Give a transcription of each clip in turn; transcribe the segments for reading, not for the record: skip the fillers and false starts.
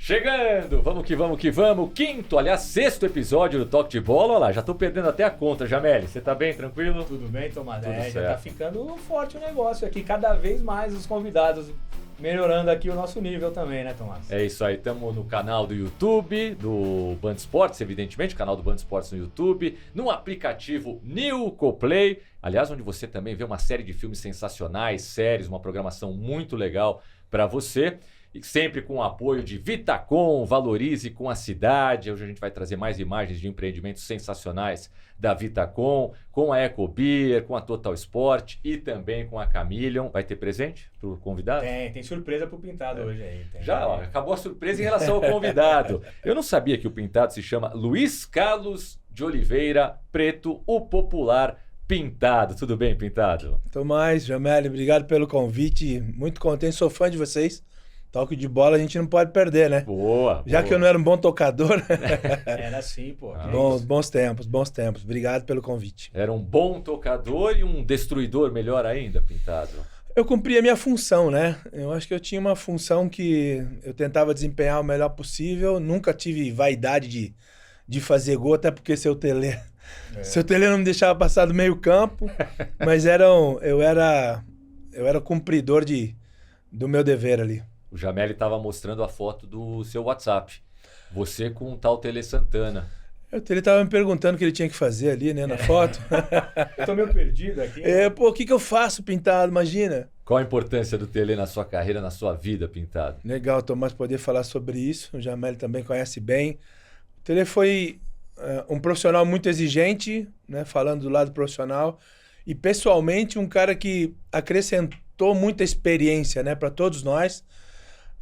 Chegando! Vamos que vamos que vamos! Quinto, aliás, sexto episódio do Toque de Bola. Olha lá, já tô perdendo até a conta, Jameli. Você tá bem, tranquilo? Tudo bem, Tomás? Tudo certo. Já tá ficando forte o negócio aqui. Cada vez mais os convidados melhorando aqui o nosso nível também, né, Tomás? É isso aí, estamos no canal do YouTube, do Band Esportes, evidentemente, canal do Band Esportes no YouTube, no aplicativo Newcoplay, aliás, onde você também vê uma série de filmes sensacionais, séries, uma programação muito legal para você. E sempre com o apoio de Vitacom, valorize com a cidade. Hoje a gente vai trazer mais imagens de empreendimentos sensacionais da Vitacom, com a Ecobeer, com a Total Sport e também com a Chameleon. Vai ter presente para o convidado? Tem surpresa pro Pintado hoje aí. Já, ó, acabou a surpresa em relação ao convidado. Eu não sabia que o Pintado se chama Luiz Carlos de Oliveira Preto, o popular Pintado. Tudo bem, Pintado? Tomás, Jameli, obrigado pelo convite. Muito contente, sou fã de vocês. Toque de bola a gente não pode perder, né? Boa. Já que eu não era um bom tocador. Era assim, pô. Bons tempos. Obrigado pelo convite. Era um bom tocador e um destruidor melhor ainda, Pintado. Eu cumpri a minha função, né? Eu acho que eu tinha uma função que eu tentava desempenhar o melhor possível. Nunca tive vaidade de fazer gol, até porque seu Tele não me deixava passar do meio campo. Mas eu era cumpridor do meu dever ali. O Jameli estava mostrando a foto do seu WhatsApp. Você com o tal Tele Santana. O Tele estava me perguntando o que ele tinha que fazer ali, né, na foto. Eu tô meio perdido aqui. O que eu faço, Pintado? Imagina. Qual a importância do Tele na sua carreira, na sua vida, Pintado? Legal, Tomás, poder falar sobre isso. O Jameli também conhece bem. O Tele foi um profissional muito exigente, né, falando do lado profissional. E, pessoalmente, um cara que acrescentou muita experiência, né, para todos nós.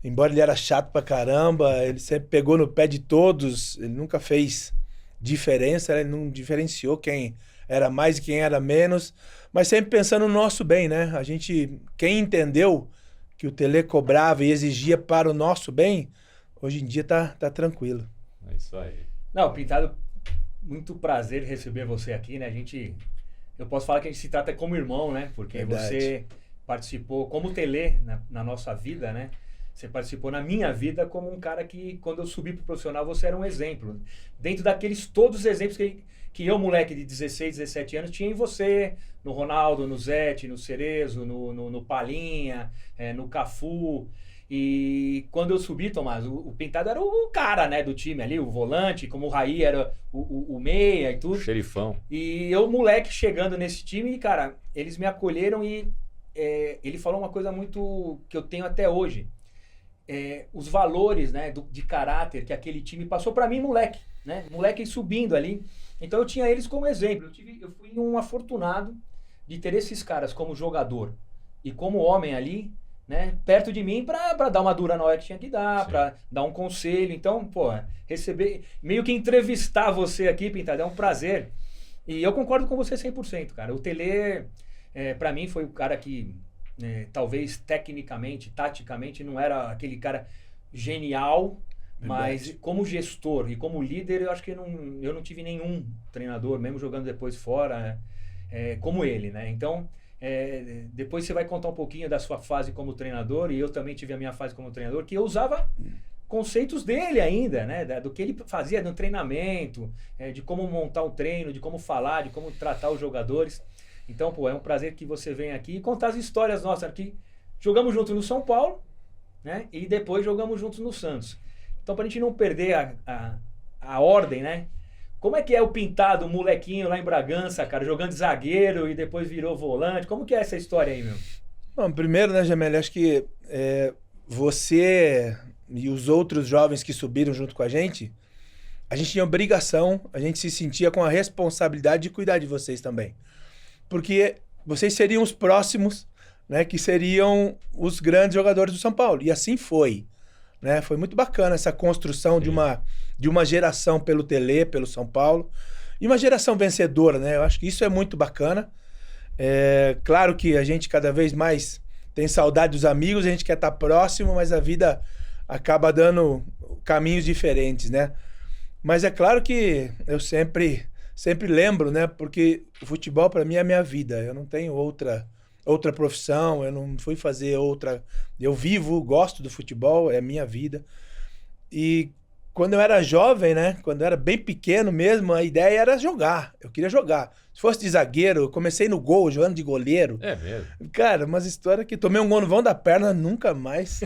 Embora ele era chato pra caramba, ele sempre pegou no pé de todos, ele nunca fez diferença, ele não diferenciou quem era mais e quem era menos, mas sempre pensando no nosso bem, né? Quem entendeu que o Tele cobrava e exigia para o nosso bem, hoje em dia tá tranquilo. É isso aí. Não, Pintado, muito prazer receber você aqui, né? Eu posso falar que a gente se trata como irmão, né? Porque Verdade. Você participou como Tele na nossa vida, né? Você participou na minha vida como um cara que, quando eu subi pro profissional, você era um exemplo. Dentro daqueles todos os exemplos que eu, moleque de 16, 17 anos, tinha em você. No Ronaldo, no Zete, no Cerezo, no Palinha, no Cafu. E quando eu subi, Tomás, o Pintado era o cara, né, do time ali, o volante, como o Raí era o meia e tudo. O xerifão. E eu, moleque, chegando nesse time, e, cara, eles me acolheram e ele falou uma coisa muito que eu tenho até hoje. Os valores, né, de caráter que aquele time passou para mim, moleque, né? Moleque subindo ali. Então eu tinha eles como exemplo. Eu fui um afortunado de ter esses caras como jogador e como homem ali, né, perto de mim para dar uma dura na hora que tinha que dar, para dar um conselho. Então, pô, receber, meio que entrevistar você aqui, Pintado, é um prazer. E eu concordo com você 100%, cara. O Tele, para mim, foi o cara que talvez tecnicamente, taticamente, não era aquele cara genial, mas como gestor e como líder, eu acho que eu não tive nenhum treinador, mesmo jogando depois fora, como ele, né? Então, depois você vai contar um pouquinho da sua fase como treinador, e eu também tive a minha fase como treinador, que eu usava conceitos dele ainda, né? Do que ele fazia no treinamento, de como montar um treino, de como falar, de como tratar os jogadores. Então, pô, é um prazer que você venha aqui e contar as histórias nossas aqui. Jogamos juntos no São Paulo, né? E depois jogamos juntos no Santos. Então, pra gente não perder a ordem, né? Como é que é o Pintado, o molequinho lá em Bragança, cara, jogando de zagueiro e depois virou volante? Como que é essa história aí, meu? Bom, primeiro, né, Jameli, acho que você e os outros jovens que subiram junto com a gente tinha obrigação, a gente se sentia com a responsabilidade de cuidar de vocês também. Porque vocês seriam os próximos, né, que seriam os grandes jogadores do São Paulo. E assim foi, né? Foi muito bacana essa construção de uma geração pelo Tele, pelo São Paulo. E uma geração vencedora, né? Eu acho que isso é muito bacana. Claro que a gente cada vez mais tem saudade dos amigos, a gente quer estar próximo, mas a vida acaba dando caminhos diferentes, né? Mas é claro que eu sempre lembro, né? Porque o futebol para mim é a minha vida. Eu não tenho outra profissão, eu não fui fazer outra. Eu vivo, gosto do futebol, é a minha vida. E quando eu era jovem, né? Quando eu era bem pequeno mesmo, a ideia era jogar. Eu queria jogar. Se fosse de zagueiro, eu comecei no gol, jogando de goleiro. É mesmo? Cara, umas histórias que tomei um gol no vão da perna, nunca mais.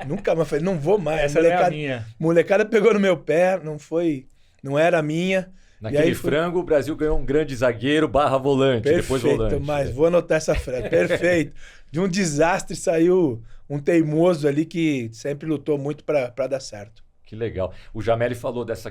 Nunca mais. Falei, não vou mais. Essa não é a minha. Molecada pegou no meu pé, não era a minha. Naquele frango, o Brasil ganhou um grande zagueiro / volante, Perfeito, depois volante. mas vou anotar essa frase. Perfeito. De um desastre saiu um teimoso ali que sempre lutou muito para dar certo. Que legal. O Jameli falou dessa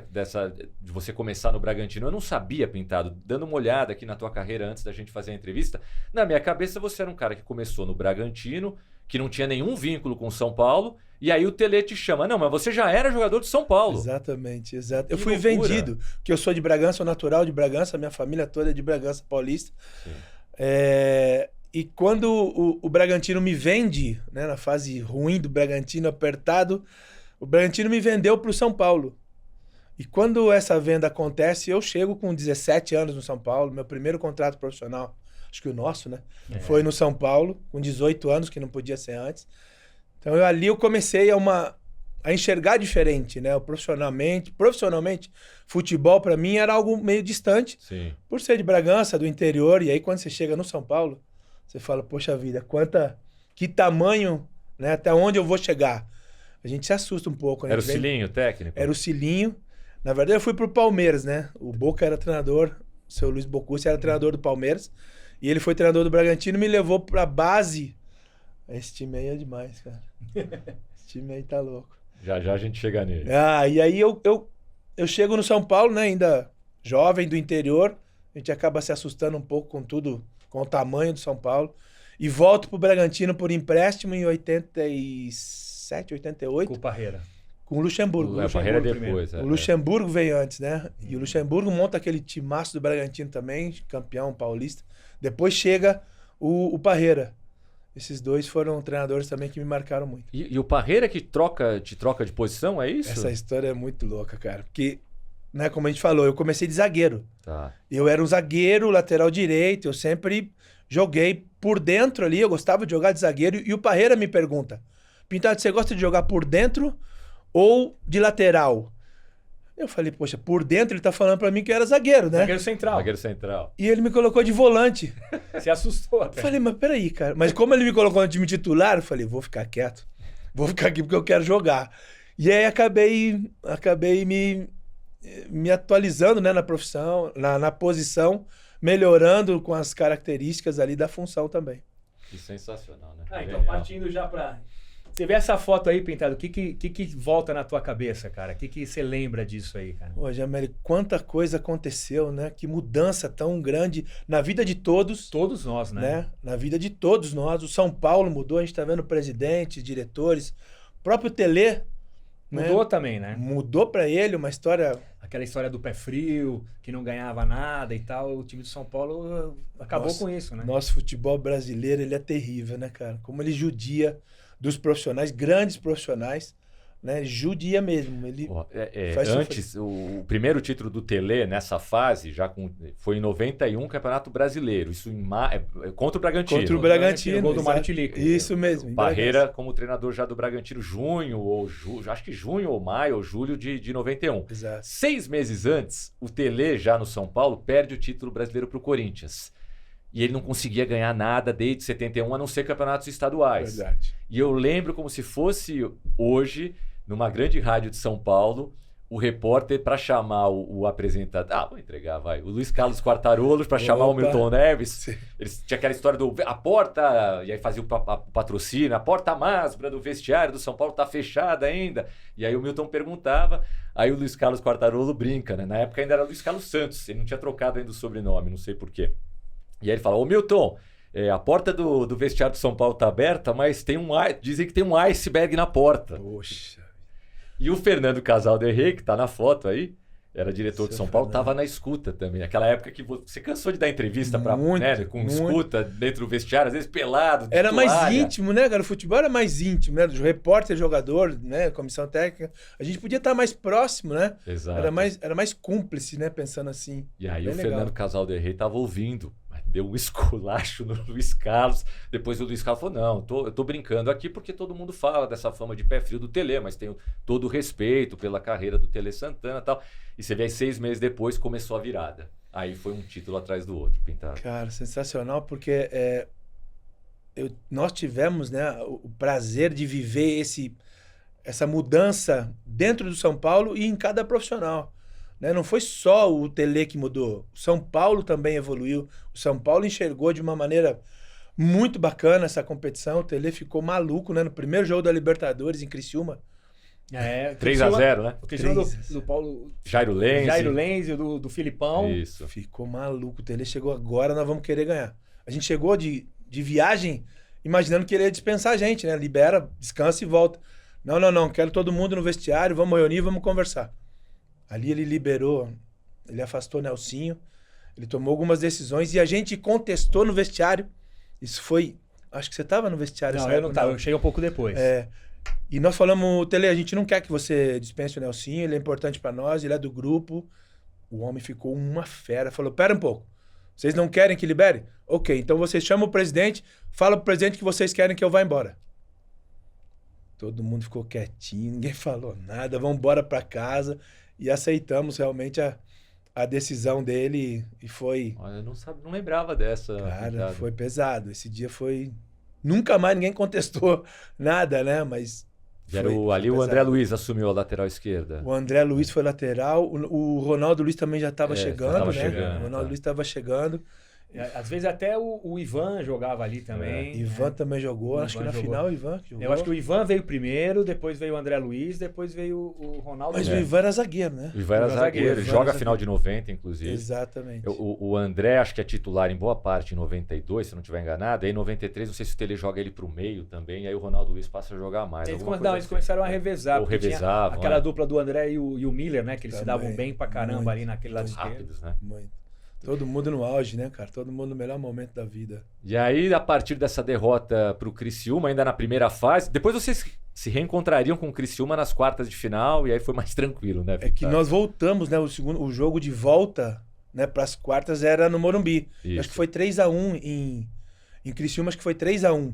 de você começar no Bragantino. Eu não sabia, Pintado. Dando uma olhada aqui na tua carreira antes da gente fazer a entrevista, na minha cabeça você era um cara que começou no Bragantino, que não tinha nenhum vínculo com São Paulo, e aí o Tele te chama. Não, mas você já era jogador de São Paulo. Exatamente, exato. Eu fui loucura. vendido, porque eu sou de Bragança, sou natural de Bragança, minha família toda é de Bragança Paulista. E quando o Bragantino me vende, né, na fase ruim do Bragantino, apertado, o Bragantino me vendeu para o São Paulo. E quando essa venda acontece, eu chego com 17 anos no São Paulo, meu primeiro contrato profissional, acho que o nosso, né? Foi no São Paulo, com 18 anos, que não podia ser antes. Então ali eu comecei a enxergar diferente, né? Profissionalmente, futebol para mim era algo meio distante. Sim. Por ser de Bragança, do interior, e aí quando você chega no São Paulo, você fala, poxa vida, que tamanho, né? Até onde eu vou chegar? A gente se assusta um pouco. Né? Era o Cilinho técnico? Era o Cilinho. Na verdade, eu fui pro Palmeiras, né? O Boca era treinador, o seu Luiz Bocucci era treinador do Palmeiras. E ele foi treinador do Bragantino e me levou pra base. Esse time aí é demais, cara. Esse time aí tá louco. Já a gente chega nele. E aí eu chego no São Paulo, né? Ainda jovem do interior. A gente acaba se assustando um pouco com tudo, com o tamanho do São Paulo. E volto pro Bragantino por empréstimo em 87, 88. Com o Parreira. Com o Luxemburgo. A Parreira depois. O Luxemburgo veio antes, né? E o Luxemburgo monta aquele timaço do Bragantino também, campeão paulista. Depois chega o Parreira. Esses dois foram treinadores também que me marcaram muito. E o Parreira que te troca de posição, é isso? Essa história é muito louca, cara. Porque, né, como a gente falou, eu comecei de zagueiro. Tá. Eu era um zagueiro, lateral direito, eu sempre joguei por dentro ali, eu gostava de jogar de zagueiro. E o Parreira me pergunta, Pintado, você gosta de jogar por dentro ou de lateral? Eu falei, poxa, por dentro ele tá falando pra mim que eu era zagueiro, né? Zagueiro central. Zagueiro central. E ele me colocou de volante. Se assustou até. Eu falei, mas peraí, cara. Mas como ele me colocou no time titular, eu falei, vou ficar quieto. Vou ficar aqui porque eu quero jogar. E aí acabei me atualizando, né, na profissão, na posição, melhorando com as características ali da função também. Que sensacional, né? Então partindo já pra... Você vê essa foto aí, Pintado, o que volta na tua cabeça, cara? O que você lembra disso aí, cara? Pô, Jameli, quanta coisa aconteceu, né? Que mudança tão grande na vida de todos. Todos nós, né? Na vida de todos nós. O São Paulo mudou, a gente tá vendo presidentes, diretores. O próprio Tele... Mudou também, né? Mudou pra ele uma história... Aquela história do pé frio, que não ganhava nada e tal. O time de São Paulo acabou com isso, né? Nosso futebol brasileiro, ele é terrível, né, cara? Como ele judia dos profissionais, grandes profissionais, né? Judia mesmo. Ele antes, o primeiro título do Tele nessa fase, foi em 91, Campeonato Brasileiro. Isso contra o Bragantino. Contra o Bragantino. O gol do Mário Tilica. Isso mesmo. Parreira como treinador já do Bragantino, acho que junho ou maio ou julho de 91. Exato. 6 meses antes, o Tele, já no São Paulo, perde o título brasileiro para o Corinthians. E ele não conseguia ganhar nada desde 71, a não ser campeonatos estaduais. Verdade. E eu lembro como se fosse hoje, numa grande rádio de São Paulo, o repórter para chamar o apresentador... vou entregar, vai. O Luiz Carlos Quartarolo para chamar o Milton Neves. Eles tinha aquela história a porta... E aí fazia o patrocínio. A porta Masbra do vestiário do São Paulo tá fechada ainda. E aí o Milton perguntava. Aí o Luiz Carlos Quartarolo brinca, né? Na época ainda era Luiz Carlos Santos. Ele não tinha trocado ainda o sobrenome, não sei porquê. E aí ele fala, ô Milton, a porta do vestiário do São Paulo tá aberta, mas dizem que tem um iceberg na porta. Poxa. E o Fernando Casalderrey, que tá na foto aí, era diretor de São Paulo, tava na escuta também. Aquela época que você cansou de dar entrevista com escuta dentro do vestiário, às vezes pelado, era mais íntimo, né, cara? O futebol era mais íntimo, né? Do repórter, jogador, né? Comissão técnica. A gente podia estar mais próximo, né? Exato. Era mais cúmplice, né? Pensando assim. E aí o Fernando Casalderrey tava ouvindo, deu um esculacho no Luiz Carlos. Depois o Luiz Carlos falou, não, eu tô brincando aqui porque todo mundo fala dessa fama de pé frio do Tele, mas tenho todo o respeito pela carreira do Tele Santana e tal. E você vê aí 6 meses depois começou a virada. Aí foi um título atrás do outro, Pintado. Cara, sensacional, porque nós tivemos, né, o prazer de viver essa mudança dentro do São Paulo e em cada profissional. Né? Não foi só o Tele que mudou, o São Paulo também evoluiu. O São Paulo enxergou de uma maneira muito bacana essa competição. O Tele ficou maluco, né? No primeiro jogo da Libertadores em Criciúma. 3-0, né? O Criciúma do Paulo... Jairo Lenze, do Filipão. Isso. Ficou maluco. O Tele chegou agora, nós vamos querer ganhar. A gente chegou de viagem imaginando que ele ia dispensar a gente, né? Libera, descansa e volta. Não. Quero todo mundo no vestiário, vamos reunir, vamos conversar. Ali ele liberou, ele afastou o Nelsinho, ele tomou algumas decisões e a gente contestou no vestiário. Isso foi... Acho que você estava no vestiário. Não, eu não estava, eu cheguei um pouco depois. E nós falamos, Tele, a gente não quer que você dispense o Nelsinho, ele é importante para nós, ele é do grupo. O homem ficou uma fera, falou, pera um pouco, vocês não querem que libere? Ok, então vocês chamam o presidente, fala pro presidente que vocês querem que eu vá embora. Todo mundo ficou quietinho, ninguém falou nada, vamos embora para casa. E aceitamos realmente a decisão dele e foi... Olha, eu não lembrava dessa. Cara, foi pesado. Esse dia foi... Nunca mais ninguém contestou nada, né? Mas... O André Luiz assumiu a lateral esquerda. O André Luiz foi lateral. O Ronaldo Luiz também já estava chegando, né? O Ronaldo Luiz estava chegando. Às vezes até o Ivan jogava ali também. Ivan também jogou. Acho que na final o Ivan jogou. Eu acho que o Ivan veio primeiro, depois veio o André Luiz, depois veio o Ronaldo. Mas o Ivan era zagueiro, né? O Ivan era zagueiro. Joga a final de 90, inclusive. Exatamente. O André acho que é titular em boa parte em 92, se não estiver enganado. Aí em 93, não sei se o Tele joga ele pro meio também. E aí o Ronaldo Luiz passa a jogar mais. Eles começaram a revezar. Ou revezavam. Aquela dupla do André e o Miller, né? Que eles também se davam bem pra caramba muito, ali naquele lado rápidos, esquerdo. Né? Muito. Todo mundo no auge, né, cara? Todo mundo no melhor momento da vida. E aí, a partir dessa derrota pro Criciúma, ainda na primeira fase, depois vocês se reencontrariam com o Criciúma nas quartas de final, e aí foi mais tranquilo, né, Vitor? É que nós voltamos, né? O jogo de volta, né, pras quartas era no Morumbi. Isso. Acho que foi 3-1 em Criciúma, acho que foi 3-1.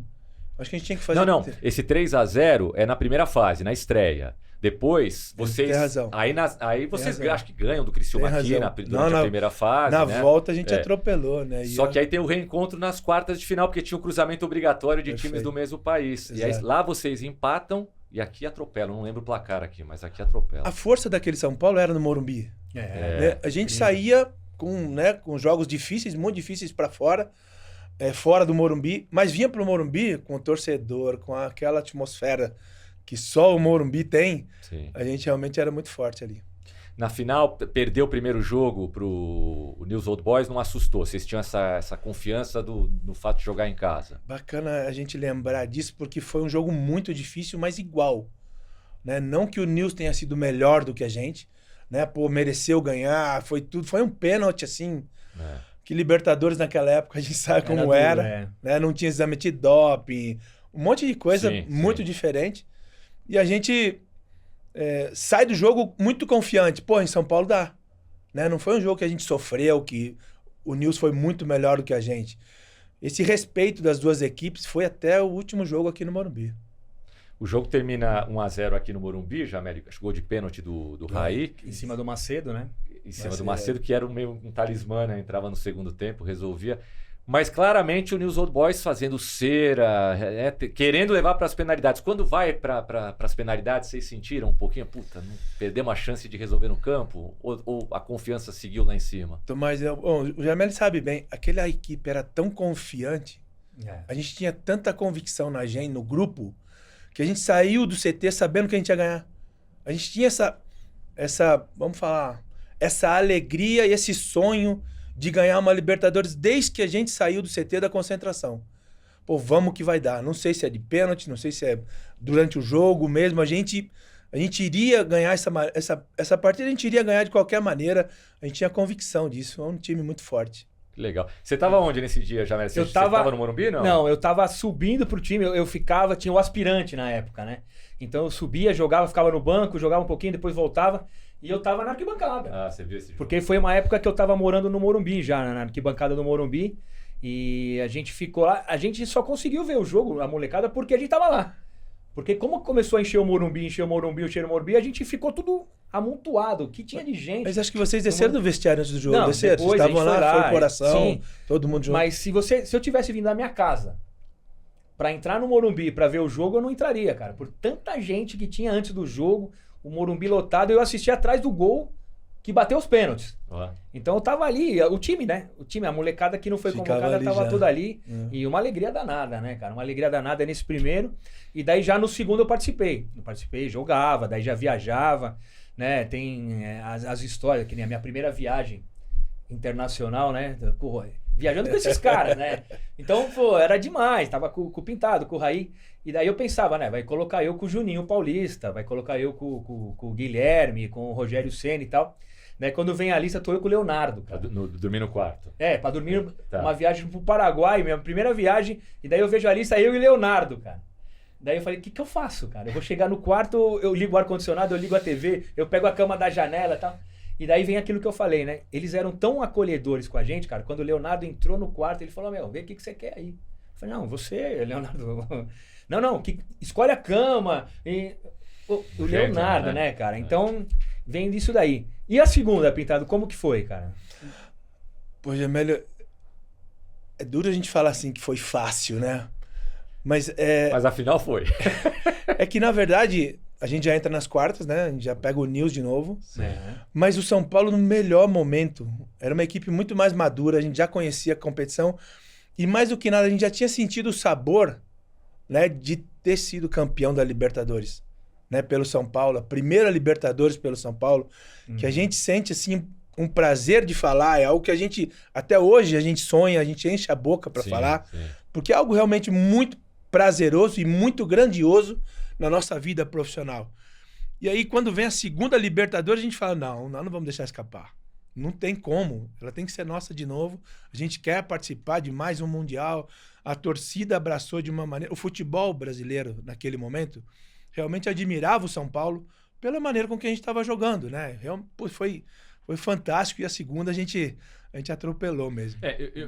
Acho que a gente tinha que fazer... Não. Esse 3-0 é na primeira fase, na estreia. Depois, vocês... Tem razão. Aí vocês acho que ganham do Criciúma aqui durante a primeira fase. Na né? volta a gente atropelou, né? Só que aí tem o reencontro nas quartas de final, porque tinha o cruzamento obrigatório de times do mesmo país. Exato. E aí lá vocês empatam e aqui atropelam. Não lembro o placar aqui, mas aqui atropelam. A força daquele São Paulo era no Morumbi. Né? A gente saía com jogos difíceis, muito difíceis para fora do Morumbi, mas vinha pro Morumbi com o torcedor, com aquela atmosfera que só o Morumbi tem. Sim. A gente realmente era muito forte ali. Na final, perdeu o primeiro jogo pro News Old Boys, não assustou? Vocês tinham essa confiança no fato de jogar em casa? Bacana a gente lembrar disso, porque foi um jogo muito difícil, mas igual. Né? Não que o News tenha sido melhor do que a gente, né? Pô, mereceu ganhar, foi um pênalti, assim... Que Libertadores naquela época a gente sabe como era. Né? Não tinha exame de doping, um monte de coisa muito diferente. E a gente sai do jogo muito confiante. Pô, em São Paulo dá. Né? Não foi um jogo que a gente sofreu, que o News foi muito melhor do que a gente. Esse respeito das duas equipes foi até o último jogo aqui no Morumbi. O jogo termina 1-0 aqui no Morumbi, já América. Gol de pênalti do Raí. Em cima do Macedo, né? Em cima do Macedo, que era meio um talismã, né? Entrava no segundo tempo, resolvia. Mas claramente o News Old Boys fazendo cera, querendo levar para as penalidades. Quando vai para as penalidades, vocês sentiram um pouquinho, não perdemos a chance de resolver no campo? Ou a confiança seguiu lá em cima? Mas o Jamel sabe bem, aquela equipe era tão confiante, a gente tinha tanta convicção na gente, no grupo, que a gente saiu do CT sabendo que a gente ia ganhar. A gente tinha vamos falar, essa alegria e esse sonho de ganhar uma Libertadores desde que a gente saiu do CT da concentração. Pô, vamos que vai dar. Não sei se é de pênalti, não sei se é durante o jogo mesmo. A gente iria ganhar essa partida, a gente iria ganhar de qualquer maneira. A gente tinha convicção disso. É um time muito forte. Que legal. Você estava onde nesse dia, Jamel? Você estava no Morumbi, não? Não, eu estava subindo pro time. Tinha o aspirante na época, né? Então eu subia, jogava, ficava no banco, jogava um pouquinho, depois voltava. E eu tava na arquibancada. Você viu esse jogo? Porque foi uma época que eu tava morando no Morumbi já, na arquibancada do Morumbi. E a gente ficou lá, a gente só conseguiu ver o jogo, a molecada, porque a gente tava lá. Porque como começou a encher o Morumbi, a gente ficou tudo amontoado, que tinha de gente. Mas acho que vocês desceram do vestiário antes do jogo, Não, desceram? Vocês depois a estavam gente lá, foi foi pro oração, sim. todo mundo junto. Mas se eu tivesse vindo da minha casa pra entrar no Morumbi pra ver o jogo, eu não entraria, cara. Por tanta gente que tinha antes do jogo, o Morumbi lotado, eu assisti atrás do gol que bateu os pênaltis. Então eu tava ali, o time, né? O time, a molecada que não foi Ficava convocada ali tava já. toda ali. E uma alegria danada, né, cara? Uma alegria danada nesse primeiro. E daí já no segundo eu participei. Jogava, daí já viajava, né? Tem as histórias, que nem a minha primeira viagem internacional, né? Porra, viajando com esses caras, né? Então, pô, era demais. Tava com o Pintado, com o Raí. E daí eu pensava, né? Vai colocar eu com o Juninho Paulista, vai colocar eu com o Guilherme, com o Rogério Ceni e tal. Né? Quando vem a lista, tô eu com o Leonardo, cara. Dormir no quarto. Pra dormir Tá. uma viagem pro Paraguai, minha primeira viagem. E daí eu vejo a lista, eu e Leonardo, cara. Daí eu falei, o que eu faço, cara? Eu vou chegar no quarto, eu ligo o ar-condicionado, eu ligo a TV, eu pego a cama da janela e tal. E daí vem aquilo que eu falei, né? Eles eram tão acolhedores com a gente, cara. Quando o Leonardo entrou no quarto, ele falou, vê o que você quer aí. Eu falei, não, você, Leonardo... Não, escolhe a cama. E... O Leonardo, né, cara? Então, vem disso daí. E a segunda, Pintado, como que foi, cara? Pô, Gemelho, é duro a gente falar assim que foi fácil, né? Mas afinal foi. é que, na verdade, a gente já entra nas quartas, né? A gente já pega o News de novo. Mas o São Paulo, no melhor momento, era uma equipe muito mais madura, a gente já conhecia a competição. E mais do que nada, a gente já tinha sentido o sabor, né, de ter sido campeão da Libertadores, né, pelo São Paulo, a primeira Libertadores pelo São Paulo, que a gente sente assim um prazer de falar, é algo que a gente até hoje a gente sonha, a gente enche a boca para falar, porque é algo realmente muito prazeroso e muito grandioso na nossa vida profissional. E aí quando vem a segunda Libertadores, a gente fala, não, nós não vamos deixar escapar. Não tem como, ela tem que ser nossa de novo. A gente quer participar de mais um Mundial. A torcida abraçou de uma maneira... O futebol brasileiro, naquele momento, realmente admirava o São Paulo pela maneira com que a gente estava jogando, né? Foi fantástico. E a segunda a gente atropelou mesmo.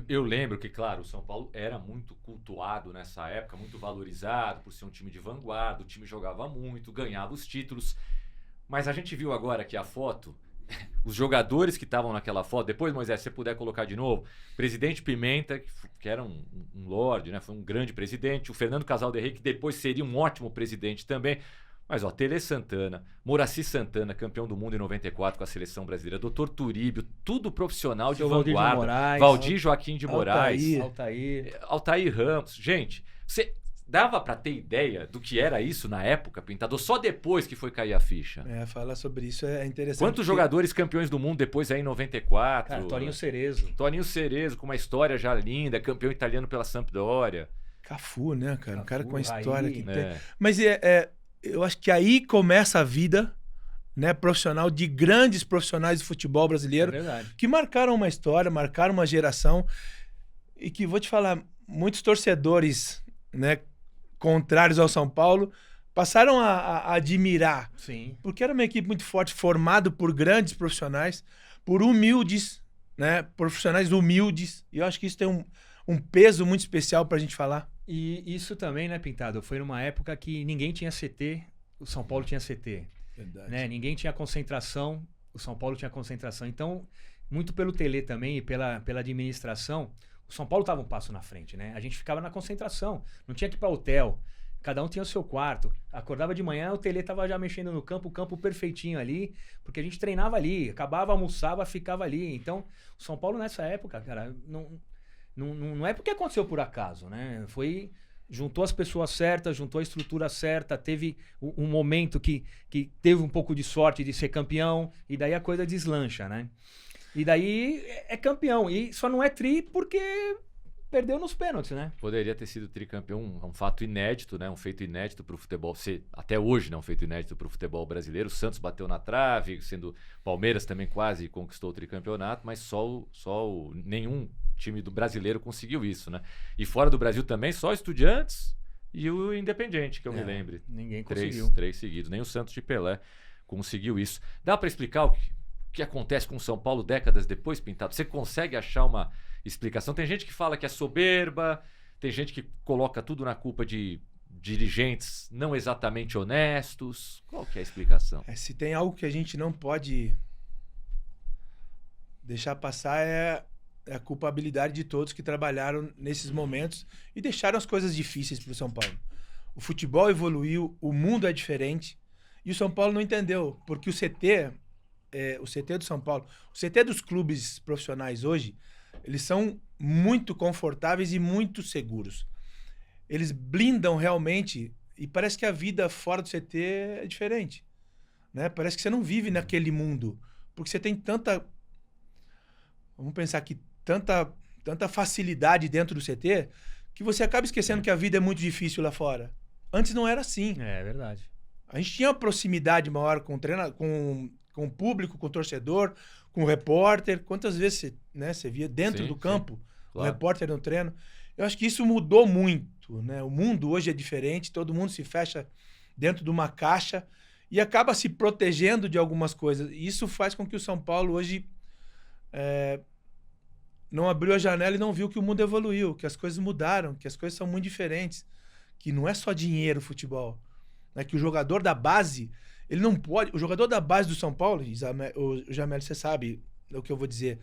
Eu lembro que, claro, o São Paulo era muito cultuado nessa época, muito valorizado por ser um time de vanguarda. O time jogava muito, ganhava os títulos. Mas a gente viu agora aqui a foto... Os jogadores que estavam naquela foto, depois, Moisés, se você puder colocar de novo, presidente Pimenta, que era um lorde, né? Foi um grande presidente, o Fernando Casal de Rey, que depois seria um ótimo presidente também, mas Tele Santana, Moraci Santana, campeão do mundo em 94 com a seleção brasileira, Dr. Turíbio, tudo profissional de vanguarda, Valdir Joaquim de Moraes, Altair Ramos, gente, você... Dava pra ter ideia do que era isso na época, Pintado? Só depois que foi cair a ficha? Falar sobre isso é interessante. Quantos jogadores campeões do mundo depois aí em 94? Cara, Toninho Cerezo, com uma história já linda, campeão italiano pela Sampdoria. Cafu, né, cara? Um cara com a história Raí, que tem. Mas eu acho que aí começa a vida, né, profissional de grandes profissionais de futebol brasileiro. Que marcaram uma história, marcaram uma geração e que, vou te falar, muitos torcedores, né, contrários ao São Paulo, passaram a admirar. Sim. Porque era uma equipe muito forte, formada por grandes profissionais, por humildes, né? Profissionais humildes. E eu acho que isso tem um peso muito especial pra gente falar. E isso também, né, Pintado? Foi numa época que ninguém tinha CT, o São Paulo tinha CT. Verdade. Né? Ninguém tinha concentração, o São Paulo tinha concentração. Então, muito pelo Tele também e pela administração, o São Paulo estava um passo na frente, né? A gente ficava na concentração, não tinha que ir para hotel, cada um tinha o seu quarto. Acordava de manhã, o Tele estava já mexendo no campo, o campo perfeitinho ali, porque a gente treinava ali, acabava, almoçava, ficava ali. Então, o São Paulo nessa época, cara, não é porque aconteceu por acaso, né? Juntou as pessoas certas, juntou a estrutura certa, teve um momento que teve um pouco de sorte de ser campeão, e daí a coisa deslancha, né? E daí é campeão. E só não é tri porque perdeu nos pênaltis, né? Poderia ter sido tricampeão, um fato inédito, né? Um feito inédito para o futebol. Até hoje, né? Um feito inédito para o futebol brasileiro. O Santos bateu na trave, sendo Palmeiras também quase conquistou o tricampeonato, mas nenhum time do brasileiro conseguiu isso, né? E fora do Brasil também, só o Estudiantes e o Independiente, que eu me lembre. Ninguém conseguiu. Três seguidos. Nem o Santos de Pelé conseguiu isso. Dá para explicar o que acontece com o São Paulo décadas depois, Pintado? Você consegue achar uma explicação. Tem gente que fala que é soberba, tem gente que coloca tudo na culpa de dirigentes não exatamente honestos. Qual que é a explicação? Se tem algo que a gente não pode deixar passar é a culpabilidade de todos que trabalharam nesses momentos e deixaram as coisas difíceis para o São Paulo. O futebol evoluiu, o mundo é diferente e o São Paulo não entendeu, porque o CT do São Paulo, o CT dos clubes profissionais hoje, eles são muito confortáveis e muito seguros. Eles blindam realmente e parece que a vida fora do CT é diferente, né? Parece que você não vive naquele mundo, porque você tem tanta... Vamos pensar que tanta facilidade dentro do CT que você acaba esquecendo que a vida é muito difícil lá fora. Antes não era assim. É verdade. A gente tinha uma proximidade maior com o treinador, com o público, com o torcedor, com o repórter. Quantas vezes você via dentro do campo o repórter no treino? Eu acho que isso mudou muito, né? O mundo hoje é diferente, todo mundo se fecha dentro de uma caixa e acaba se protegendo de algumas coisas. E isso faz com que o São Paulo hoje não abriu a janela e não viu que o mundo evoluiu, que as coisas mudaram, que as coisas são muito diferentes, que não é só dinheiro o futebol, né? Que o jogador da base, ele não pode... O jogador da base do São Paulo, o Jamel, você sabe o que eu vou dizer,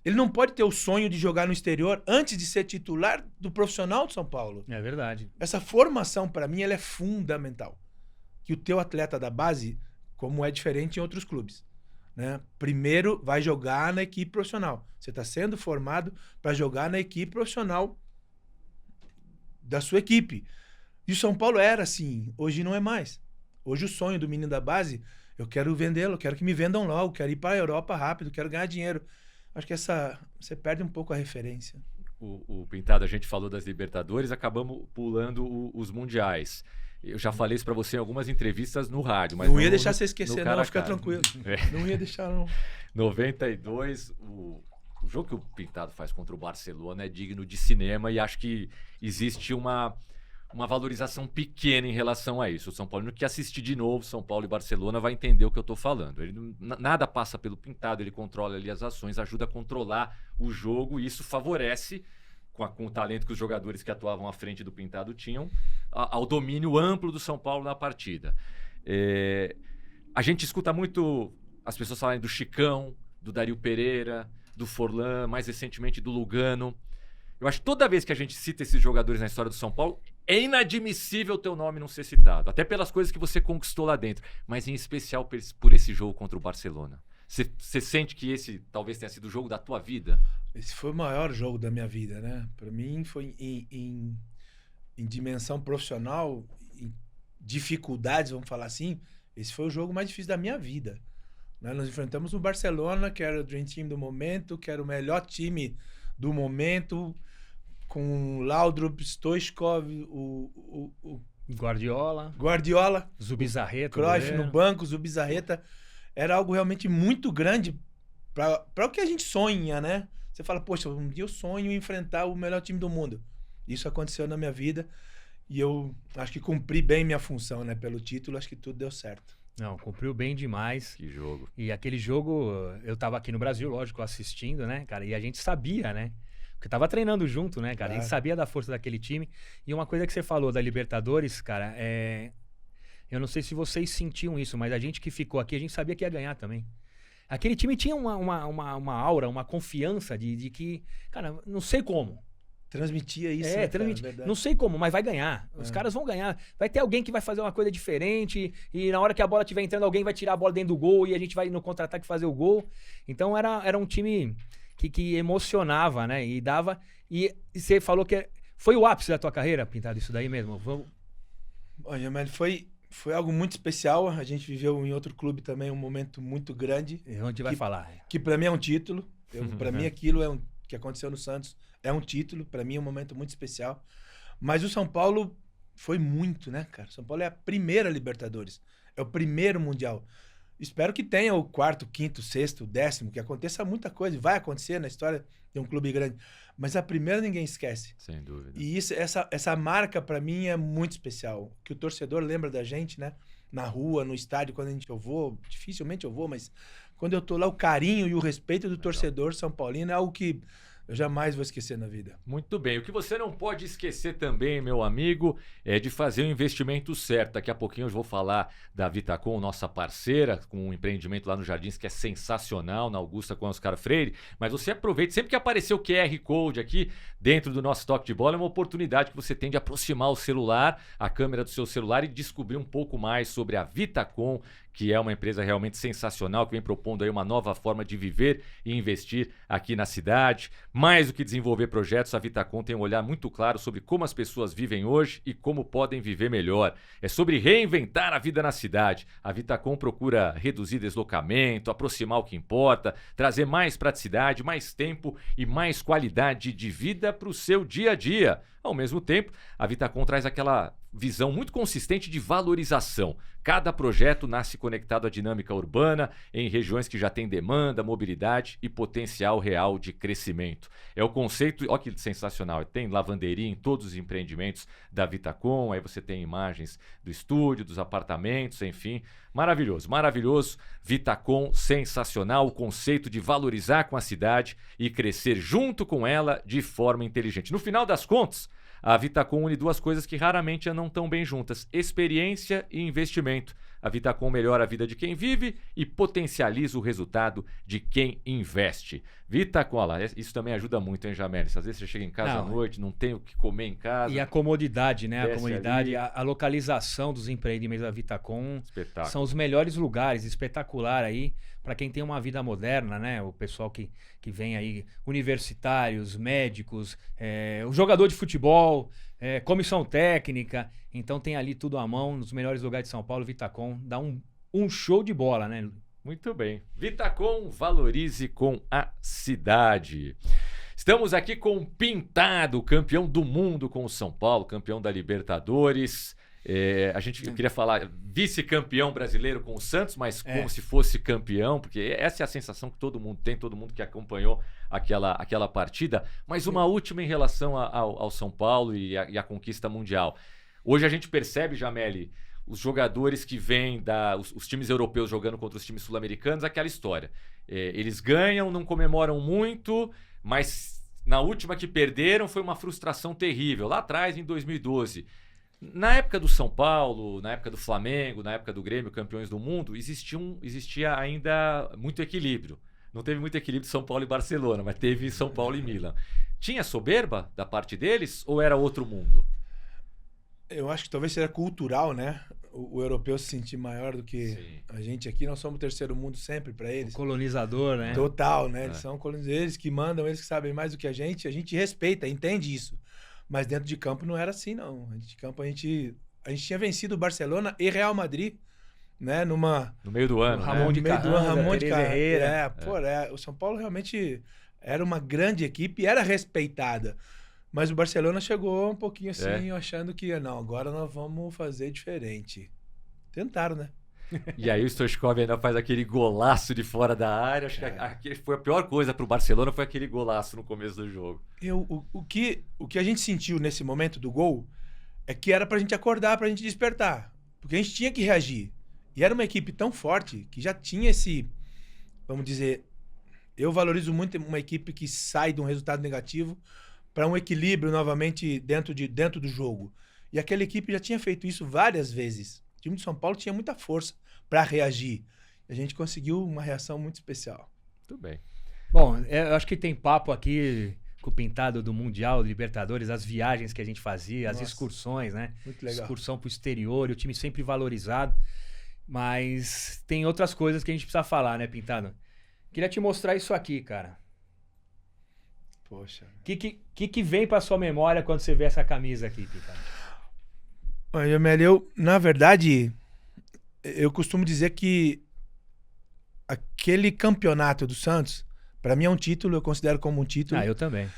ele não pode ter o sonho de jogar no exterior antes de ser titular do profissional do São Paulo. É verdade. Essa formação, para mim, ela é fundamental. Que o teu atleta da base, como é diferente em outros clubes, né? Primeiro vai jogar na equipe profissional. Você está sendo formado para jogar na equipe profissional da sua equipe. E o São Paulo era assim, hoje não é mais. Hoje o sonho do menino da base, eu quero vendê-lo, eu quero que me vendam logo, quero ir para a Europa rápido, quero ganhar dinheiro. Acho que você perde um pouco a referência. O Pintado, a gente falou das Libertadores, acabamos pulando os mundiais. Eu já falei isso pra você em algumas entrevistas no rádio. Mas não ia deixar você esquecer, não, fica tranquilo. Não ia deixar, não. 92, o jogo que o Pintado faz contra o Barcelona é digno de cinema e acho que existe uma valorização pequena em relação a isso. O São Paulo que assistir de novo São Paulo e Barcelona vai entender o que eu tô falando. Nada passa pelo Pintado, ele controla ali as ações, ajuda a controlar o jogo e isso favorece, com o talento que os jogadores que atuavam à frente do Pintado tinham, ao domínio amplo do São Paulo na partida. A gente escuta muito as pessoas falarem do Chicão, do Dario Pereira, do Forlan, mais recentemente do Lugano. Eu acho que toda vez que a gente cita esses jogadores na história do São Paulo, é inadmissível o teu nome não ser citado. Até pelas coisas que você conquistou lá dentro. Mas em especial por esse jogo contra o Barcelona. Você sente que esse talvez tenha sido o jogo da tua vida? Esse foi o maior jogo da minha vida, né? Para mim foi em dimensão profissional, em dificuldades, vamos falar assim, esse foi o jogo mais difícil da minha vida. Né? Nós enfrentamos o Barcelona, que era o Dream Team do momento, que era o melhor time do momento, com o Laudrup, Stoichkov, o Guardiola, Zubizarreta, Cruyff no banco, Zubizarreta. Era algo realmente muito grande para o que a gente sonha, né? Você fala, poxa, um dia eu sonho em enfrentar o melhor time do mundo. Isso aconteceu na minha vida e eu acho que cumpri bem minha função, né? Pelo título, acho que tudo deu certo. Não, cumpriu bem demais. Que jogo. E aquele jogo, eu tava aqui no Brasil, lógico, assistindo, né, cara? E a gente sabia, né? Porque tava treinando junto, né, cara? Claro. A gente sabia da força daquele time. E uma coisa que você falou da Libertadores, cara, eu não sei se vocês sentiam isso, mas a gente que ficou aqui, a gente sabia que ia ganhar também. Aquele time tinha uma aura, uma confiança de que, cara, não sei como. Transmitia isso, né, transmitia. Não sei como, mas vai ganhar. Os caras vão ganhar. Vai ter alguém que vai fazer uma coisa diferente e na hora que a bola estiver entrando, alguém vai tirar a bola dentro do gol e a gente vai no contra-ataque fazer o gol. Então era um time que emocionava, né? E dava... E você falou que foi o ápice da tua carreira, Pintado, isso daí mesmo? Olha, mas foi algo muito especial. A gente viveu em outro clube também um momento muito grande. E onde vai falar? Que para mim é um título. Para mim aquilo que aconteceu no Santos é um título. Para mim é um momento muito especial. Mas o São Paulo foi muito, né, cara? São Paulo é a primeira Libertadores. É o primeiro Mundial. Espero que tenha o quarto, quinto, sexto, décimo, que aconteça muita coisa. Vai acontecer na história de um clube grande. Mas a primeira ninguém esquece. Sem dúvida. E essa marca, para mim, é muito especial. Que o torcedor lembra da gente, né? Na rua, no estádio, quando eu vou. Dificilmente eu vou, mas quando eu tô lá, o carinho e o respeito do torcedor São Paulino é algo que eu jamais vou esquecer na vida. Muito bem. O que você não pode esquecer também, meu amigo, é de fazer o investimento certo. Daqui a pouquinho eu vou falar da Vitacom, nossa parceira, com um empreendimento lá no Jardins que é sensacional, na Augusta com Oscar Freire. Mas você aproveite, sempre que aparecer o QR Code aqui dentro do nosso Toque de Bola, é uma oportunidade que você tem de aproximar o celular, a câmera do seu celular e descobrir um pouco mais sobre a Vitacom, que é uma empresa realmente sensacional, que vem propondo aí uma nova forma de viver e investir aqui na cidade. Mais do que desenvolver projetos, a Vitacom tem um olhar muito claro sobre como as pessoas vivem hoje e como podem viver melhor. É sobre reinventar a vida na cidade. A Vitacom procura reduzir deslocamento, aproximar o que importa, trazer mais praticidade, mais tempo e mais qualidade de vida para o seu dia a dia. Ao mesmo tempo, a Vitacom traz aquela visão muito consistente de valorização. Cada projeto nasce conectado à dinâmica urbana, em regiões que já têm demanda, mobilidade e potencial real de crescimento. É o conceito, olha que sensacional, tem lavanderia em todos os empreendimentos da Vitacom, aí você tem imagens do estúdio, dos apartamentos, enfim, maravilhoso, maravilhoso. Vitacom, sensacional, o conceito de valorizar com a cidade e crescer junto com ela de forma inteligente. No final das contas, a Vitacom une duas coisas que raramente andam tão bem juntas: experiência e investimento. A Vitacom melhora a vida de quem vive e potencializa o resultado de quem investe. Vitacom, olha lá, isso também ajuda muito, hein, Jamelis? Às vezes você chega em casa à noite, não tem o que comer em casa. E a comodidade, né? A Desce comodidade, ali. a localização dos empreendimentos da Vitacom Espetáculo. são os melhores lugares, espetacular aí, para quem tem uma vida moderna, né? O pessoal que vem aí, universitários, médicos, o jogador de futebol, comissão técnica. Então tem ali tudo à mão, nos melhores lugares de São Paulo. Vitacom dá um show de bola, né? Muito bem. Vitacom, valorize com a cidade. Estamos aqui com o Pintado, campeão do mundo com o São Paulo, campeão da Libertadores. Eu queria falar vice-campeão brasileiro com o Santos, mas como se fosse campeão, porque essa é a sensação que todo mundo tem, todo mundo que acompanhou aquela partida. Mas uma última em relação ao São Paulo e a conquista mundial. Hoje a gente percebe, Jameli, os jogadores que vêm os times europeus jogando contra os times sul-americanos, aquela história. Eles ganham, não comemoram muito, mas na última que perderam foi uma frustração terrível, lá atrás, em 2012. Na época do São Paulo, na época do Flamengo, na época do Grêmio, campeões do mundo, existia ainda muito equilíbrio. Não teve muito equilíbrio São Paulo e Barcelona, mas teve São Paulo e Milan. Tinha soberba da parte deles ou era outro mundo? Eu acho que talvez seja cultural, né? O europeu se sentir maior do que a gente aqui. Nós somos o terceiro mundo sempre para eles. O colonizador, né? Total, né? Eles são colonizadores, eles que mandam, eles que sabem mais do que a gente respeita, entende isso. Mas dentro de campo não era assim, não. Dentro de campo a gente tinha vencido o Barcelona e Real Madrid, né? No meio do ano, Ramon de Carranza, o São Paulo realmente era uma grande equipe e era respeitada. Mas o Barcelona chegou um pouquinho assim, achando que, não, agora nós vamos fazer diferente. Tentaram, né? E aí o Stoichkov ainda faz aquele golaço de fora da área. Acho que foi a pior coisa pro Barcelona, foi aquele golaço no começo do jogo. O que a gente sentiu nesse momento do gol é que era pra gente acordar, pra gente despertar. Porque a gente tinha que reagir. E era uma equipe tão forte que já tinha esse, vamos dizer, eu valorizo muito uma equipe que sai de um resultado negativo para um equilíbrio novamente dentro do jogo. E aquela equipe já tinha feito isso várias vezes. O time de São Paulo tinha muita força para reagir. A gente conseguiu uma reação muito especial. Muito bem. Bom, eu acho que tem papo aqui com o Pintado do Mundial, Libertadores, as viagens que a gente fazia, as excursões, né? Muito legal. Excursão pro exterior, e o time sempre valorizado. Mas tem outras coisas que a gente precisa falar, né, Pintado? Queria te mostrar isso aqui, cara. Poxa. O que vem pra sua memória quando você vê essa camisa aqui, Pintado? Olha, Mel, na verdade, eu costumo dizer que aquele campeonato do Santos, para mim é um título, eu considero como um título. Eu também.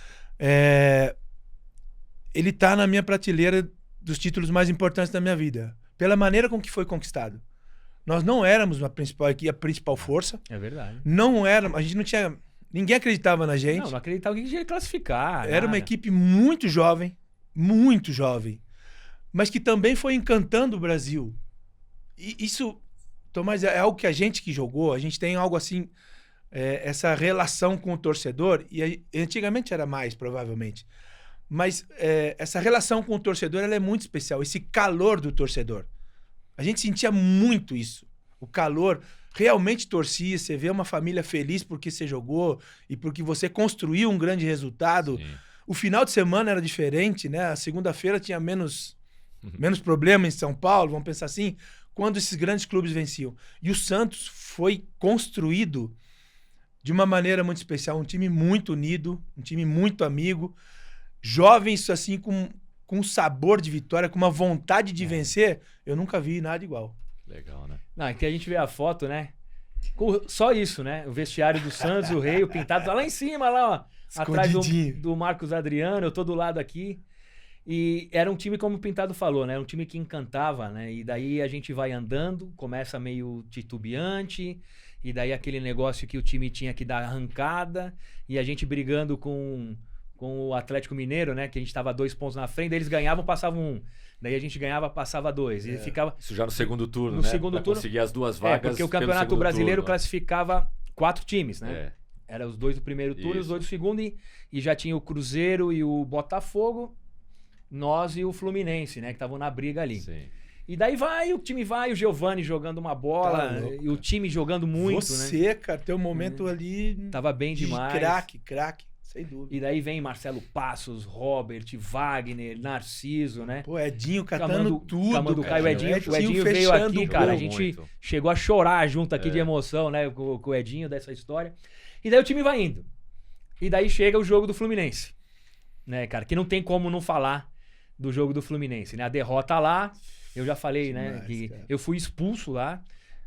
Ele tá na minha prateleira dos títulos mais importantes da minha vida, pela maneira com que foi conquistado. Nós não éramos a principal força. É verdade. Não éramos, a gente não tinha... Ninguém acreditava na gente. Não acreditava que a gente ia classificar. Era uma equipe muito jovem, mas que também foi encantando o Brasil. E isso, Tomás, é algo que a gente que jogou, a gente tem algo assim, essa relação com o torcedor, e antigamente era mais, provavelmente, mas essa relação com o torcedor ela é muito especial, esse calor do torcedor. A gente sentia muito isso. O calor realmente torcia, você vê uma família feliz porque você jogou e porque você construiu um grande resultado. Sim. O final de semana era diferente, né? A segunda-feira tinha menos problema em São Paulo, vamos pensar assim, quando esses grandes clubes venciam. E o Santos foi construído de uma maneira muito especial, um time muito unido, um time muito amigo, jovens assim com sabor de vitória, com uma vontade de vencer, eu nunca vi nada igual. Legal, né? Não, aqui a gente vê a foto, né? Só isso, né? O vestiário do Santos, o Rei, o pintado, tá lá em cima, lá, ó. Atrás do Marcos Adriano, eu tô do lado aqui. E era um time, como o Pintado falou, né? Era um time que encantava, né? E daí a gente vai andando, começa meio titubeante, e daí aquele negócio que o time tinha que dar arrancada, e a gente brigando com o Atlético Mineiro, né? Que a gente tava 2 pontos na frente, daí eles ganhavam, passavam 1. Daí a gente ganhava, passava 2. E ficava... Isso já no segundo turno, no né? segundo turno, conseguir as 2 vagas. porque o pelo Campeonato segundo Brasileiro turno. classificava 4 times, né? Era os 2 do primeiro turno e os Isso. 2 do segundo, e já tinha o Cruzeiro e o Botafogo, nós e o Fluminense, né? Que estavam na briga ali. Sim. E daí o time vai, o Giovani jogando uma bola, Tá louco, e o time jogando muito, né? Você, cara, teu momento ali Tava bem de demais. craque, sem dúvida. E daí vem Marcelo Passos, Robert, Wagner, Narciso, né? Pô, Edinho catando tudo. Camanducaia, o Edinho veio fechando aqui, o cara. gol. A gente Muito. chegou a chorar junto aqui de emoção, né? Com o Edinho dessa história. E daí o time vai indo. E daí chega o jogo do Fluminense. Né, cara? Que não tem como não falar do jogo do Fluminense, né? A derrota lá, eu já falei, né? Demais, Que cara. eu eu fui expulso lá.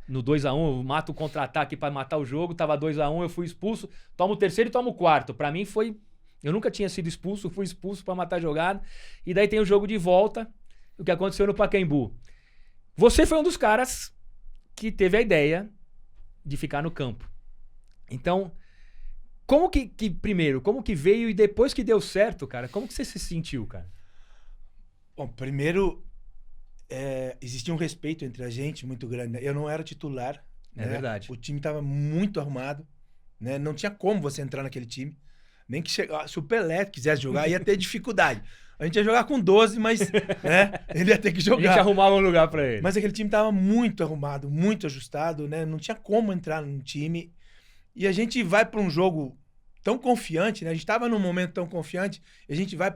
No 2x1, eu mato o contra-ataque pra matar o jogo. Tava 2x1, eu fui expulso. Tomo o terceiro e tomo o quarto. Pra mim foi... Eu nunca tinha sido expulso, fui expulso pra matar a jogada. E daí tem o jogo de volta, o que aconteceu no Pacaembu. Você foi um dos caras que teve a ideia de ficar no campo. Então, como que primeiro, como que veio e depois que deu certo, cara, como que você se sentiu, cara? Bom, primeiro, existia um respeito entre a gente muito grande. Né? Eu não era titular. É né? verdade. O time estava muito arrumado. Né? Não tinha como você entrar naquele time. Nem que se o Pelé quisesse jogar, ia ter dificuldade. A gente ia jogar com 12, mas né, ele ia ter que A jogar. gente arrumava um lugar pra ele. Mas aquele time tava muito arrumado, muito ajustado, né? Não tinha como entrar no time. E a gente vai para um jogo tão confiante, né? A gente tava num momento tão confiante, e a gente vai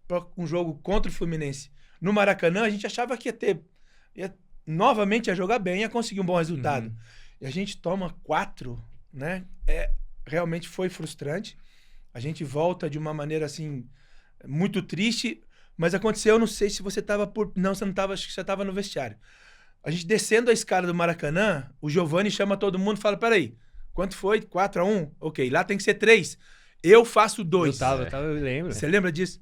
para um jogo contra o Fluminense. No Maracanã, a gente achava que novamente ia jogar bem, ia conseguir um bom resultado. Uhum. E a gente toma 4, né? Realmente foi frustrante. A gente volta de uma maneira assim muito triste, mas aconteceu, não sei se você estava não, você não estava, acho que você estava no vestiário. A gente descendo a escada do Maracanã, o Giovani chama todo mundo e fala: "Peraí, quanto foi? 4-1? OK, lá tem que ser 3. Eu faço 2". Eu lembro. Você lembra disso?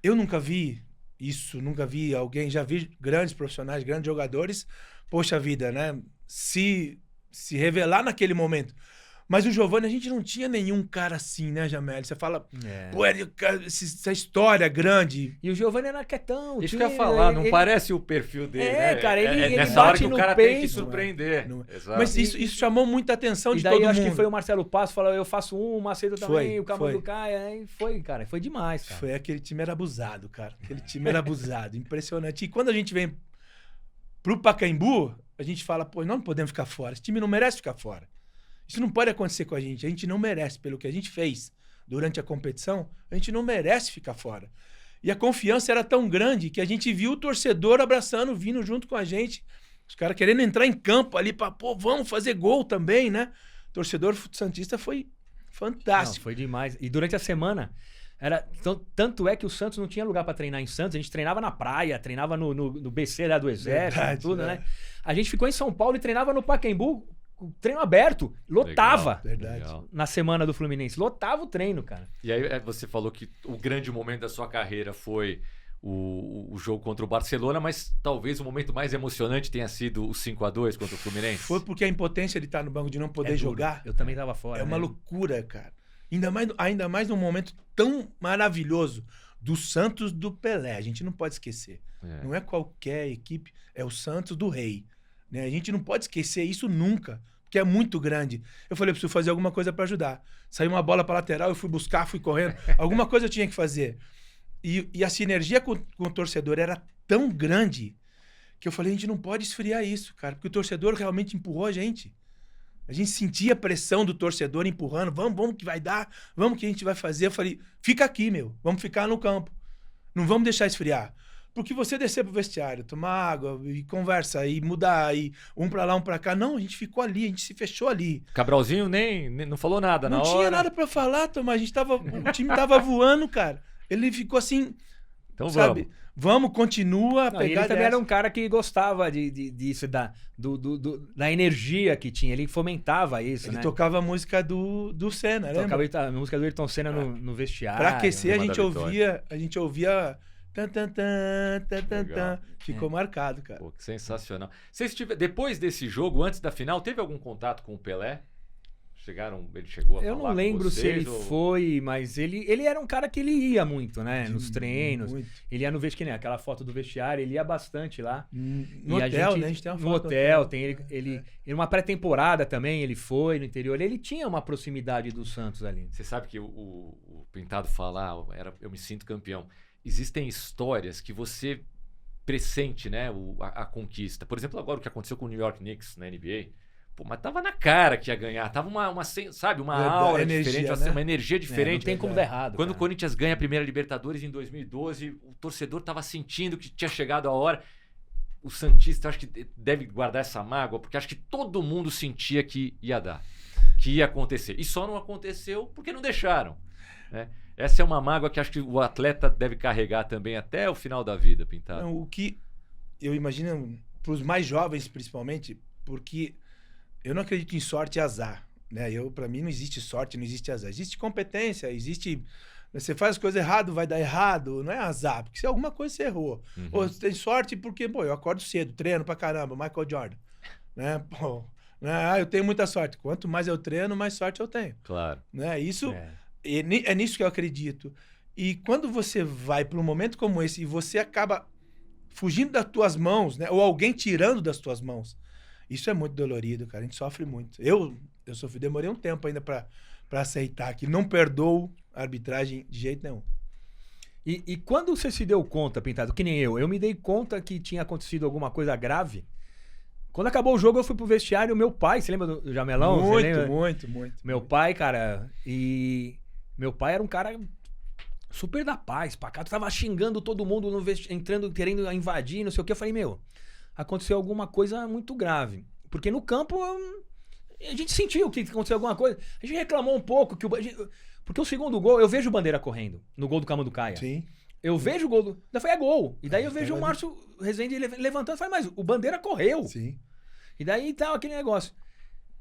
Eu nunca vi isso, nunca vi alguém, já vi grandes profissionais, grandes jogadores, poxa vida, né? Se revelar naquele momento. Mas o Giovani, a gente não tinha nenhum cara assim, né, Jamel? Você fala, pô, essa história grande. E o Giovani era quietão. Isso que eu ia falar, não parece o perfil dele, né? Cara, ele nessa hora bate que o no cara peito. tem que surpreender. Exato. Mas isso chamou muita atenção e de daí todo eu acho mundo. que foi o Marcelo Passo, falou: eu faço um, o Macedo também, o Camanducaia. E foi, cara, foi demais, cara. Aquele time era abusado, cara. Aquele time era abusado, impressionante. E quando a gente vem pro Pacaembu, a gente fala, pô, não podemos ficar fora. Esse time não merece ficar fora. Isso não pode acontecer com a gente não merece. Pelo que a gente fez durante a competição, a gente não merece ficar fora. E a confiança era tão grande que a gente viu o torcedor abraçando, vindo junto com a gente. Os caras querendo entrar em campo ali pra, pô, vamos fazer gol também, né? O torcedor santista foi fantástico. Não, foi demais. E durante a semana, tanto é que o Santos não tinha lugar pra treinar em Santos. A gente treinava na praia, treinava no BC lá do Exército, Verdade, tudo, né? A gente ficou em São Paulo e treinava no Pacaembu, treino aberto, lotava. Verdade. Na semana do Fluminense. Lotava o treino, cara. E aí você falou que o grande momento da sua carreira foi o jogo contra o Barcelona, mas talvez o momento mais emocionante tenha sido o 5-2 contra o Fluminense. Foi porque a impotência de estar no banco, de não poder jogar. Eu também tava fora. É uma loucura, cara. Ainda mais num momento tão maravilhoso do Santos do Pelé. A gente não pode esquecer. Não é qualquer equipe, é o Santos do Rei. Né? A gente não pode esquecer isso nunca. Porque que é muito grande. Eu falei, eu preciso fazer alguma coisa para ajudar. Saiu uma bola para lateral, eu fui buscar, fui correndo. Alguma coisa eu tinha que fazer. E a sinergia com o torcedor era tão grande que eu falei, a gente não pode esfriar isso, cara, porque o torcedor realmente empurrou a gente. A gente sentia a pressão do torcedor empurrando, vamos que vai dar, vamos que a gente vai fazer. Eu falei, fica aqui, vamos ficar no campo. Não vamos deixar esfriar. Porque você descer pro vestiário, tomar água e conversa e mudar, e um pra lá, um pra cá. Não, a gente ficou ali, a gente se fechou ali. Cabralzinho nem não falou nada na hora. Não tinha nada pra falar, Tomás. O time tava voando, cara. Ele ficou assim, Então sabe? Vamos, continua. Não, ele também era um cara que gostava disso, da energia que tinha. Ele fomentava isso, Ele né? tocava a música do Senna, lembra? Tocava a música do Ayrton Senna no vestiário. Pra aquecer, Clima a gente ouvia tan, tan, tan, tan, tan, Legal. tan. Ficou marcado, cara. Pô, que sensacional. Depois desse jogo, antes da final, teve algum contato com o Pelé? Ele chegou a falar Eu não com lembro se vocês, ele ou... foi, mas ele era um cara que ele ia muito, né? Nos treinos. Muito. Ele ia no vestiário, aquela foto do vestiário, ele ia bastante lá. No E a hotel, gente- né? A gente tem uma No foto hotel, tem ele uma pré-temporada também, ele foi no interior. Ele tinha uma proximidade do Santos ali. Você sabe que o Pintado fala, eu me sinto campeão. Existem histórias que você pressente, né, a conquista. Por exemplo, agora o que aconteceu com o New York Knicks na NBA. Pô, mas tava na cara que ia ganhar. Tava sabe, uma Verdade, aura energia, diferente, né? uma energia Não diferente. tem como dar errado. Quando o cara. Corinthians ganha a primeira Libertadores em 2012, o torcedor tava sentindo que tinha chegado a hora. O Santista, acho que deve guardar essa mágoa, porque acho que todo mundo sentia que ia dar, que ia acontecer. E só não aconteceu porque não deixaram, né? Essa é uma mágoa que acho que o atleta deve carregar também até o final da vida, Pintado. Não, o que eu imagino, para os mais jovens principalmente, porque eu não acredito em sorte e azar, né? Para mim não existe sorte, não existe azar. Existe competência, existe... Você faz as coisas errado, vai dar errado. Não é azar, porque se alguma coisa você errou. Uhum. Ou você tem sorte porque, eu acordo cedo, treino pra caramba, Michael Jordan. Né? Né? Eu tenho muita sorte. Quanto mais eu treino, mais sorte eu tenho. Claro. Né? Isso... É. É nisso que eu acredito. E quando você vai para um momento como esse e você acaba fugindo das tuas mãos, né? Ou alguém tirando das tuas mãos, isso é muito dolorido, cara. A gente sofre muito. Eu sofri, demorei um tempo ainda para aceitar que não perdoo a arbitragem de jeito nenhum. E quando você se deu conta, Pintado, que nem eu me dei conta que tinha acontecido alguma coisa grave. Quando acabou o jogo, eu fui pro vestiário, meu pai, você lembra do Jamelão? Você lembra? Muito. Meu pai, cara, meu pai era um cara super da paz, pacato, tava xingando todo mundo no entrando, querendo invadir, não sei o que. Eu falei, aconteceu alguma coisa muito grave. Porque no campo, a gente sentiu que aconteceu alguma coisa. A gente reclamou um pouco, porque o segundo gol, eu vejo o Bandeira correndo, no gol do Camanducaia. Sim. Eu vejo o gol do... Daí foi é gol. E daí eu Tava vejo o ali. Márcio Rezende levantando e falei, mas o Bandeira correu. Sim. E daí tá aquele negócio.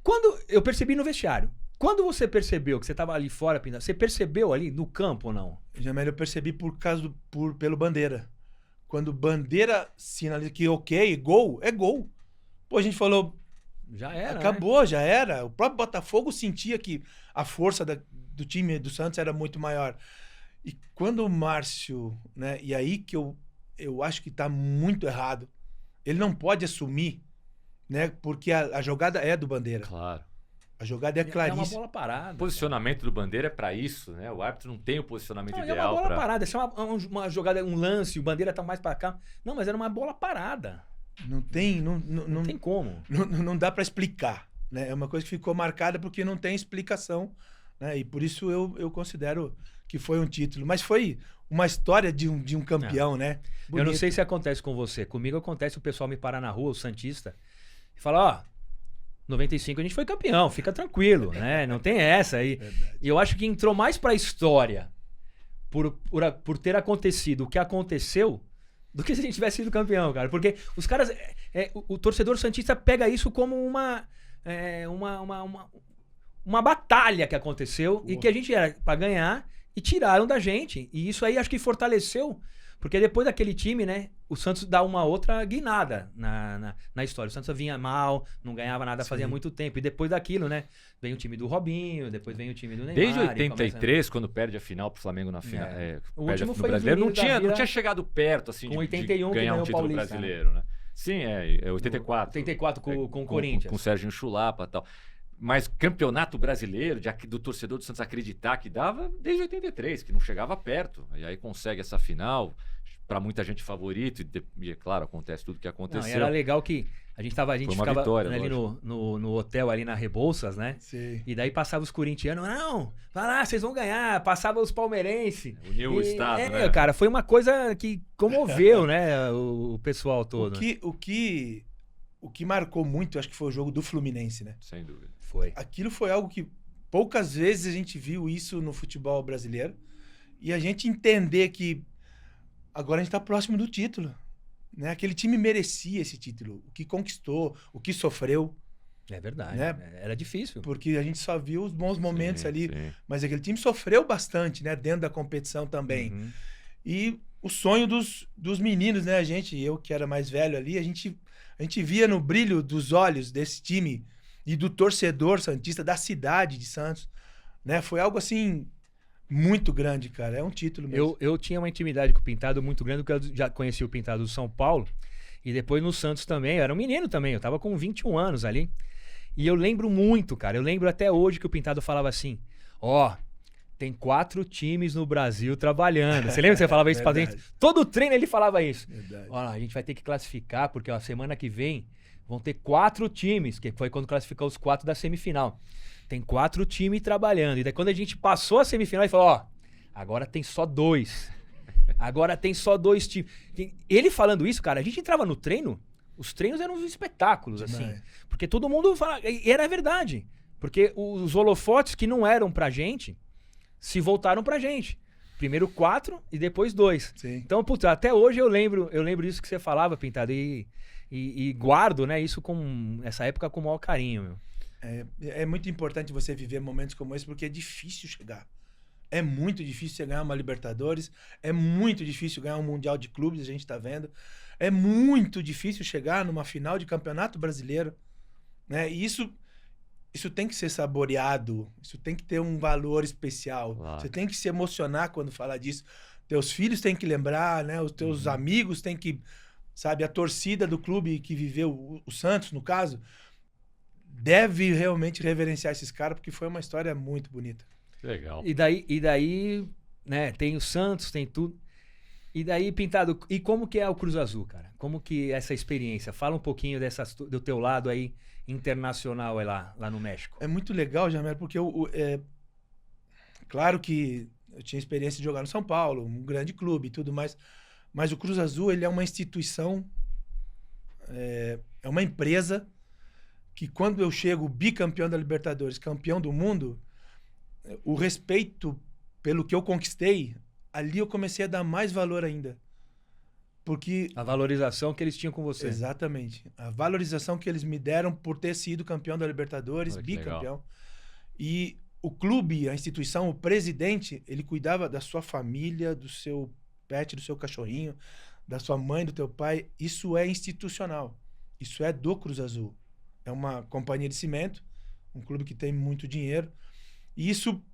Quando eu percebi no vestiário, quando você percebeu que você tava ali fora, Pintado, você percebeu ali no campo ou não? Jamel, eu percebi pelo Bandeira. Quando Bandeira sinaliza que ok, gol, é gol. Pô, a gente falou, Já era, acabou, já era. O próprio Botafogo sentia que a força do time do Santos era muito maior. E quando o Márcio, né? E aí que eu acho que tá muito errado. Ele não pode assumir, né? Porque a jogada é do Bandeira. Claro. A jogada é É uma claríssima. bola parada. O posicionamento do Bandeira é pra isso, né? O árbitro não tem o posicionamento Não, é uma ideal bola pra... parada. Isso é uma jogada, um lance, o Bandeira tá mais pra cá. Não, mas era uma bola parada. Não tem, Não tem como. não dá para explicar, né? É uma coisa que ficou marcada porque não tem explicação, né? E por isso eu considero que foi um título. Mas foi uma história de um campeão, né? Eu não Bonito. sei se acontece com você. Comigo acontece o pessoal me parar na rua, o Santista, e fala, 95 a gente foi campeão, fica tranquilo, né? Não tem essa aí. Verdade. E eu acho que entrou mais pra história por ter acontecido o que aconteceu do que se a gente tivesse sido campeão, cara. Porque os caras... o torcedor santista pega isso como uma batalha que aconteceu e que a gente era pra ganhar e tiraram da gente. E isso aí acho que fortaleceu, porque depois daquele time, né, o Santos dá uma outra guinada na história. O Santos vinha mal, não ganhava nada fazia Sim. muito tempo. E depois daquilo, né, vem o time do Robinho, depois vem o time do Neymar. Desde e começa- 83, quando perde a final pro Flamengo na final, O perde último no foi os brasileiro, não meninos da tinha Vila chegado perto assim com de 81 que ganhar ganhou um o título Paulista, brasileiro, né? Sim, é 84. 84 com o Corinthians. Com o Serginho Chulapa e tal. Mas campeonato brasileiro, do torcedor do Santos acreditar que dava desde 83, que não chegava perto. E aí consegue essa final, para muita gente favorito, e é claro, acontece tudo o que aconteceu. Não, era legal que a gente ficava vitória, ali no hotel, ali na Rebouças, né? Sim. E daí passava os corintianos, não, vai lá, vocês vão ganhar. Passava os palmeirenses. Uniu o estado, né? Cara, foi uma coisa que comoveu, né, o pessoal todo. O que marcou muito, acho que foi o jogo do Fluminense, né? Sem dúvida. Foi. Aquilo foi algo que poucas vezes a gente viu isso no futebol brasileiro. E a gente entender que agora a gente tá próximo do título. Né? Aquele time merecia esse título. O que conquistou, o que sofreu. É verdade. Né? Era difícil. Porque a gente só viu os bons momentos ali. Sim. Mas aquele time sofreu bastante, né? Dentro da competição também. Uhum. E o sonho dos meninos, né? Eu que era mais velho ali, a gente via no brilho dos olhos desse time e do torcedor santista, da cidade de Santos, né? Foi algo assim muito grande, cara. É um título mesmo. Eu tinha uma intimidade com o Pintado muito grande, porque eu já conheci o Pintado do São Paulo e depois no Santos também. Eu era um menino também, eu tava com 21 anos ali. E eu lembro muito, cara. Eu lembro até hoje que o Pintado falava assim: tem 4 times no Brasil trabalhando. Você lembra que você falava isso pra gente? Todo treino ele falava isso. Verdade. Ó, a gente vai ter que classificar, porque a semana que vem vão ter 4 times, que foi quando classificou os 4 da semifinal. Tem 4 times trabalhando. E daí quando a gente passou a semifinal, ele falou, agora tem só 2. Agora tem só 2 times. Ele falando isso, cara, a gente entrava no treino, os treinos eram uns espetáculos, assim. Porque todo mundo falava, e era verdade. Porque os holofotes que não eram pra gente, se voltaram pra gente. Primeiro 4 e depois 2. Sim. Então, puta, até hoje eu lembro disso que você falava, Pintado, e guardo, né, isso com essa época com o maior carinho, meu. É muito importante você viver momentos como esse, porque é difícil chegar. É muito difícil você ganhar uma Libertadores, é muito difícil ganhar um Mundial de Clubes, a gente tá vendo. É muito difícil chegar numa final de Campeonato Brasileiro, né? E isso tem que ser saboreado, isso tem que ter um valor especial. Claro. Você tem que se emocionar quando falar disso. Teus filhos têm que lembrar, né? Os teus amigos têm que, sabe, a torcida do clube que viveu, o Santos, no caso, deve realmente reverenciar esses caras, porque foi uma história muito bonita. Legal. E daí, né, tem o Santos, tem tudo. E daí, Pintado, e como que é o Cruz Azul, cara? Como que é essa experiência? Fala um pouquinho do teu lado aí internacional aí lá no México. É muito legal, Jamel, porque claro que eu tinha experiência de jogar no São Paulo, um grande clube e tudo mais, mas o Cruz Azul, ele é uma instituição, é uma empresa que quando eu chego bicampeão da Libertadores, campeão do mundo, o respeito pelo que eu conquistei, ali eu comecei a dar mais valor ainda. Porque... A valorização que eles tinham com você. Exatamente. A valorização que eles me deram por ter sido campeão da Libertadores, bicampeão. Legal. E o clube, a instituição, o presidente, ele cuidava da sua família, do seu pet, do seu cachorrinho, da sua mãe, do teu pai. Isso é institucional. Isso é do Cruz Azul. É uma companhia de cimento, um clube que tem muito dinheiro. E isso,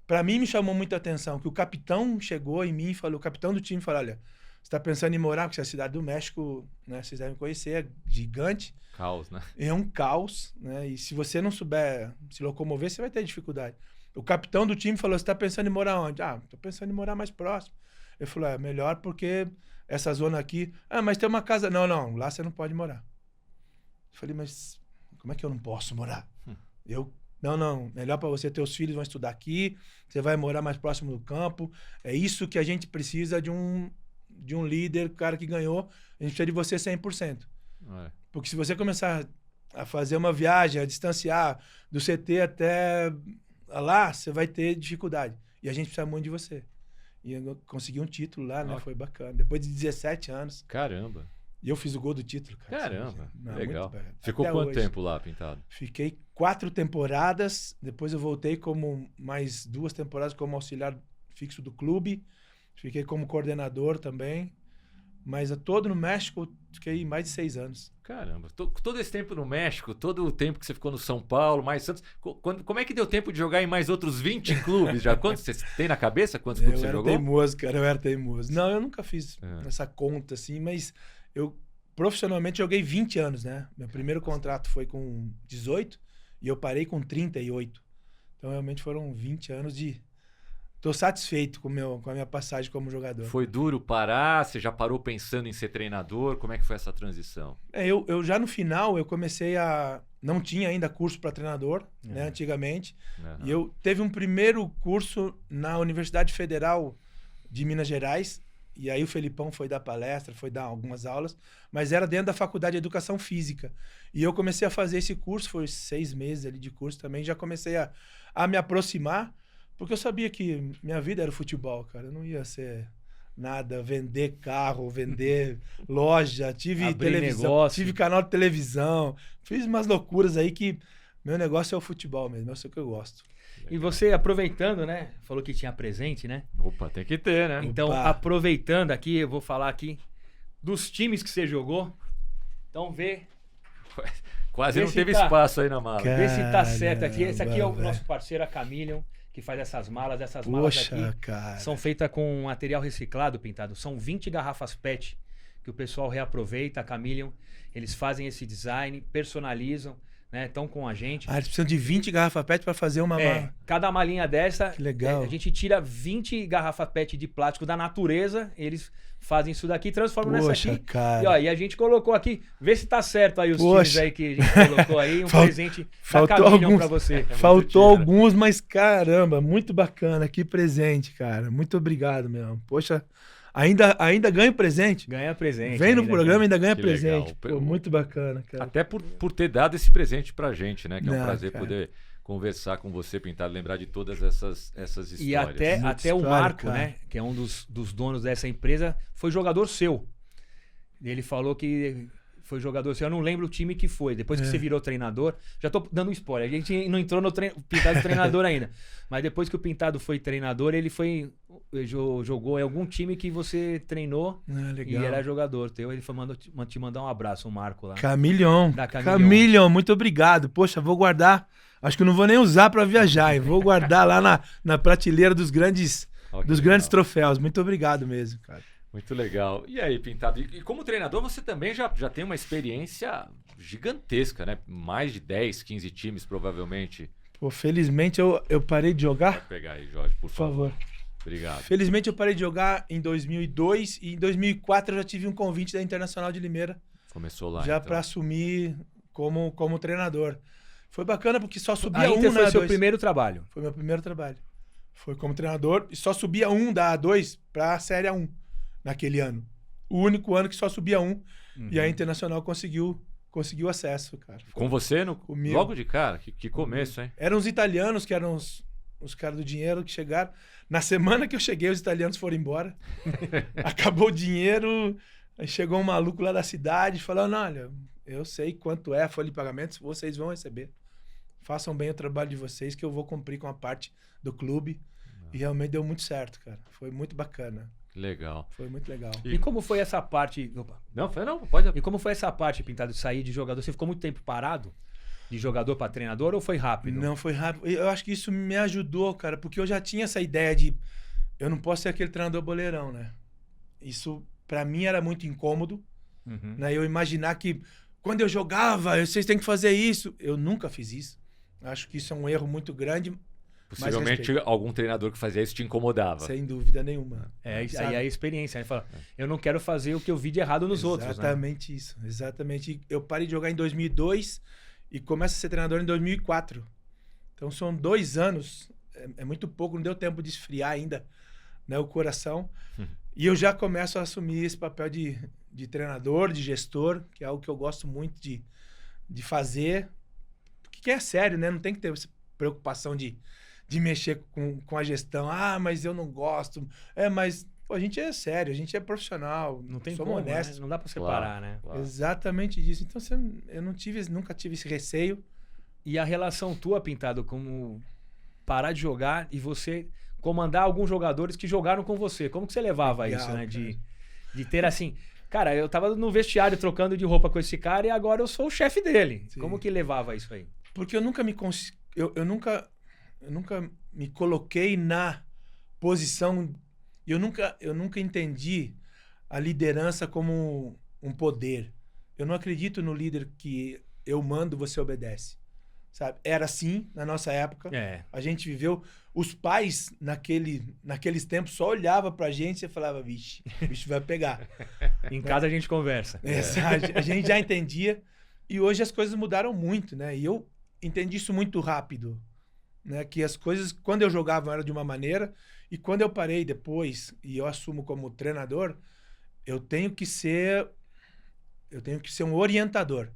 para mim, me chamou muita atenção, que o capitão chegou em mim e falou, o capitão do time falou, olha, você tá pensando em morar, porque a cidade do México, né, vocês devem conhecer, é gigante. Caos, né? É um caos, né? E se você não souber se locomover, você vai ter dificuldade. O capitão do time falou, você tá pensando em morar onde? Tô pensando em morar mais próximo. Ele falou, melhor porque essa zona aqui... mas tem uma casa... Não, lá você não pode morar. Eu falei, mas como é que eu não posso morar? Não, melhor para você, teus filhos vão estudar aqui, você vai morar mais próximo do campo. É isso que a gente precisa de um líder, cara que ganhou, a gente precisa de você 100%. Porque se você começar a fazer uma viagem, a distanciar do CT até lá, você vai ter dificuldade. E a gente precisa muito de você. E eu consegui um título lá, né? Foi bacana. Depois de 17 anos. Caramba. E eu fiz o gol do título, cara. Caramba, legal. Ficou até quanto hoje. tempo lá, Pintado? Fiquei 4 temporadas, depois eu voltei como mais 2 temporadas como auxiliar fixo do clube, fiquei como coordenador também, mas todo no México fiquei mais de 6 anos. Caramba, todo esse tempo no México, todo o tempo que você ficou no São Paulo, mais Santos, como é que deu tempo de jogar em mais outros 20 clubes já? Quantos você tem na cabeça? Quantos clubes você jogou? Eu era teimoso. Não, eu nunca fiz essa conta assim, mas eu profissionalmente joguei 20 anos, né? Meu primeiro contrato foi com 18 e eu parei com 38. Então, realmente foram 20 anos de... Tô satisfeito com a minha passagem como jogador. Foi duro parar? Você já parou pensando em ser treinador? Como é que foi essa transição? Eu já no final, eu comecei a... Não tinha ainda curso para treinador, né? Antigamente. Uhum. E eu teve um primeiro curso na Universidade Federal de Minas Gerais. E aí o Felipão foi dar palestra, foi dar algumas aulas. Mas era dentro da Faculdade de Educação Física. E eu comecei a fazer esse curso, foi 6 meses ali de curso também. Já comecei a me aproximar, porque eu sabia que minha vida era o futebol, cara. Eu não ia ser nada, vender carro, vender loja, tive Abrir televisão, negócio. tive canal de televisão. Fiz umas loucuras aí que meu negócio é o futebol mesmo, é o que eu gosto. E você, aproveitando, né? Falou que tinha presente, né? Opa, tem que ter, né? Então, Opa. aproveitando aqui, eu vou falar aqui dos times que você jogou. Então, Quase Vê não se teve tá. espaço aí na mala. vê se tá certo aqui. Esse aqui é o Caramba, nosso velho. parceiro, a Chameleon, que faz essas malas. Essas malas Poxa, aqui cara. são feitas com material reciclado, Pintado. São 20 garrafas PET que o pessoal reaproveita, a Chameleon. Eles fazem esse design, personalizam, né? Estão com a gente. Ah, eles precisam de 20 garrafas PET para fazer uma mala. Cada malinha dessa, Que legal. a gente tira 20 garrafas PET de plástico da natureza, eles fazem isso daqui, transformam nessa Poxa, aqui. cara. E, ó, e a gente colocou aqui, vê se tá certo aí os Poxa. times aí que a gente colocou aí, um presente da faltou Chameleon alguns. pra você. Faltou time, né? alguns, mas caramba, muito bacana. Que presente, cara. Muito obrigado mesmo. Poxa, ainda ganho presente. Ganha presente. Vem no ainda, programa e ainda ganha Que presente. legal. Pô, muito bacana, cara. Até por ter dado esse presente pra gente, né? Que é um Não, prazer cara. poder conversar com você, Pintado, lembrar de todas essas histórias. E até Muita o história, Marco, cara. né, que é um dos donos dessa empresa, foi jogador seu. Ele falou que foi jogador seu. Eu não lembro o time que foi. Depois que você virou treinador, já tô dando um spoiler. A gente não entrou no Pintado treinador ainda. Mas depois que o Pintado foi treinador, ele jogou em algum time que você treinou Ah, e legal. era jogador teu. Ele mandou te mandar um abraço, o Marco lá. Chameleon. Da Chameleon. Chameleon, muito obrigado. Poxa, vou guardar. Acho que eu não vou nem usar para viajar. Hein? Vou guardar lá na prateleira dos grandes Ó, que dos legal. grandes troféus. Muito obrigado mesmo, cara. Muito legal. E aí, Pintado, e como treinador você também já tem uma experiência gigantesca, né? Mais de 10, 15 times, provavelmente. Pô, felizmente eu parei de jogar. Pode pegar aí, Jorge, por Por favor. favor. Obrigado. Felizmente eu parei de jogar em 2002 e em 2004 eu já tive um convite da Internacional de Limeira Começou lá, já então. para assumir como treinador. Foi bacana porque só subia A Inter um foi na seu A2. primeiro trabalho. Foi meu primeiro trabalho. Foi como treinador e só subia um da A2 para a Série A1 naquele ano. O único ano que só subia um e a Internacional conseguiu acesso, cara. Com você, Comigo. logo de cara? Que começo, hein? Eram os italianos que eram os caras do dinheiro que chegaram. Na semana que eu cheguei, os italianos foram embora. Acabou o dinheiro. Aí chegou um maluco lá da cidade falando: olha, eu sei quanto é a folha de pagamentos, vocês vão receber. Façam bem o trabalho de vocês que eu vou cumprir com a parte do clube. E realmente deu muito certo, cara. Foi muito bacana. Legal. Foi muito legal. E como foi essa parte... Opa. Não, pode. E como foi essa parte, Pintado, de sair de jogador? Você ficou muito tempo parado? De jogador para treinador ou foi rápido? Não, foi rápido. Eu acho que isso me ajudou, cara, porque eu já tinha essa ideia de... Eu não posso ser aquele treinador boleirão, né? Isso, pra mim, era muito incômodo. Uhum. Né? Eu imaginar que quando eu jogava, vocês têm que fazer isso. Eu nunca fiz isso. Acho que isso é um erro muito grande, Possivelmente algum treinador que fazia isso te incomodava. sem dúvida nenhuma. Aí Sabe? é a experiência. Né? Fala, eu não quero fazer o que eu vi de errado nos outros. Né? Exatamente isso. Exatamente. Eu parei de jogar em 2002 e começo a ser treinador em 2004. Então são 2 anos. É muito pouco, não deu tempo de esfriar ainda, né, o coração. E eu já começo a assumir esse papel de treinador, de gestor, que é algo que eu gosto muito de fazer. Porque é sério, né? Não tem que ter essa preocupação de mexer com a gestão. Ah, mas eu não gosto. Mas pô, a gente é sério, a gente é profissional. Não tem somos como, honestos. né? Não dá para separar, né? Claro. Exatamente disso. Então eu nunca tive esse receio. E a relação tua, Pintado, como parar de jogar e você comandar alguns jogadores que jogaram com você. Como que você levava Legal, isso, né? cara. De ter assim... Cara, eu tava no vestiário trocando de roupa com esse cara e agora eu sou o chefe dele. Sim. Como que levava isso aí? Porque eu nunca eu nunca me coloquei na posição. Eu nunca entendi a liderança como um poder. eu não acredito no líder que eu mando, você obedece. Sabe? Era assim na nossa época. A gente viveu... Os pais, naqueles tempos, só olhavam pra gente e falava, vixe, o bicho vai pegar. Em casa a gente conversa. A gente já entendia. E hoje as coisas mudaram muito, né? E eu entendi isso muito rápido. Né? Que as coisas, quando eu jogava, eram de uma maneira. E quando eu parei depois, e eu assumo como treinador, eu tenho que ser um orientador.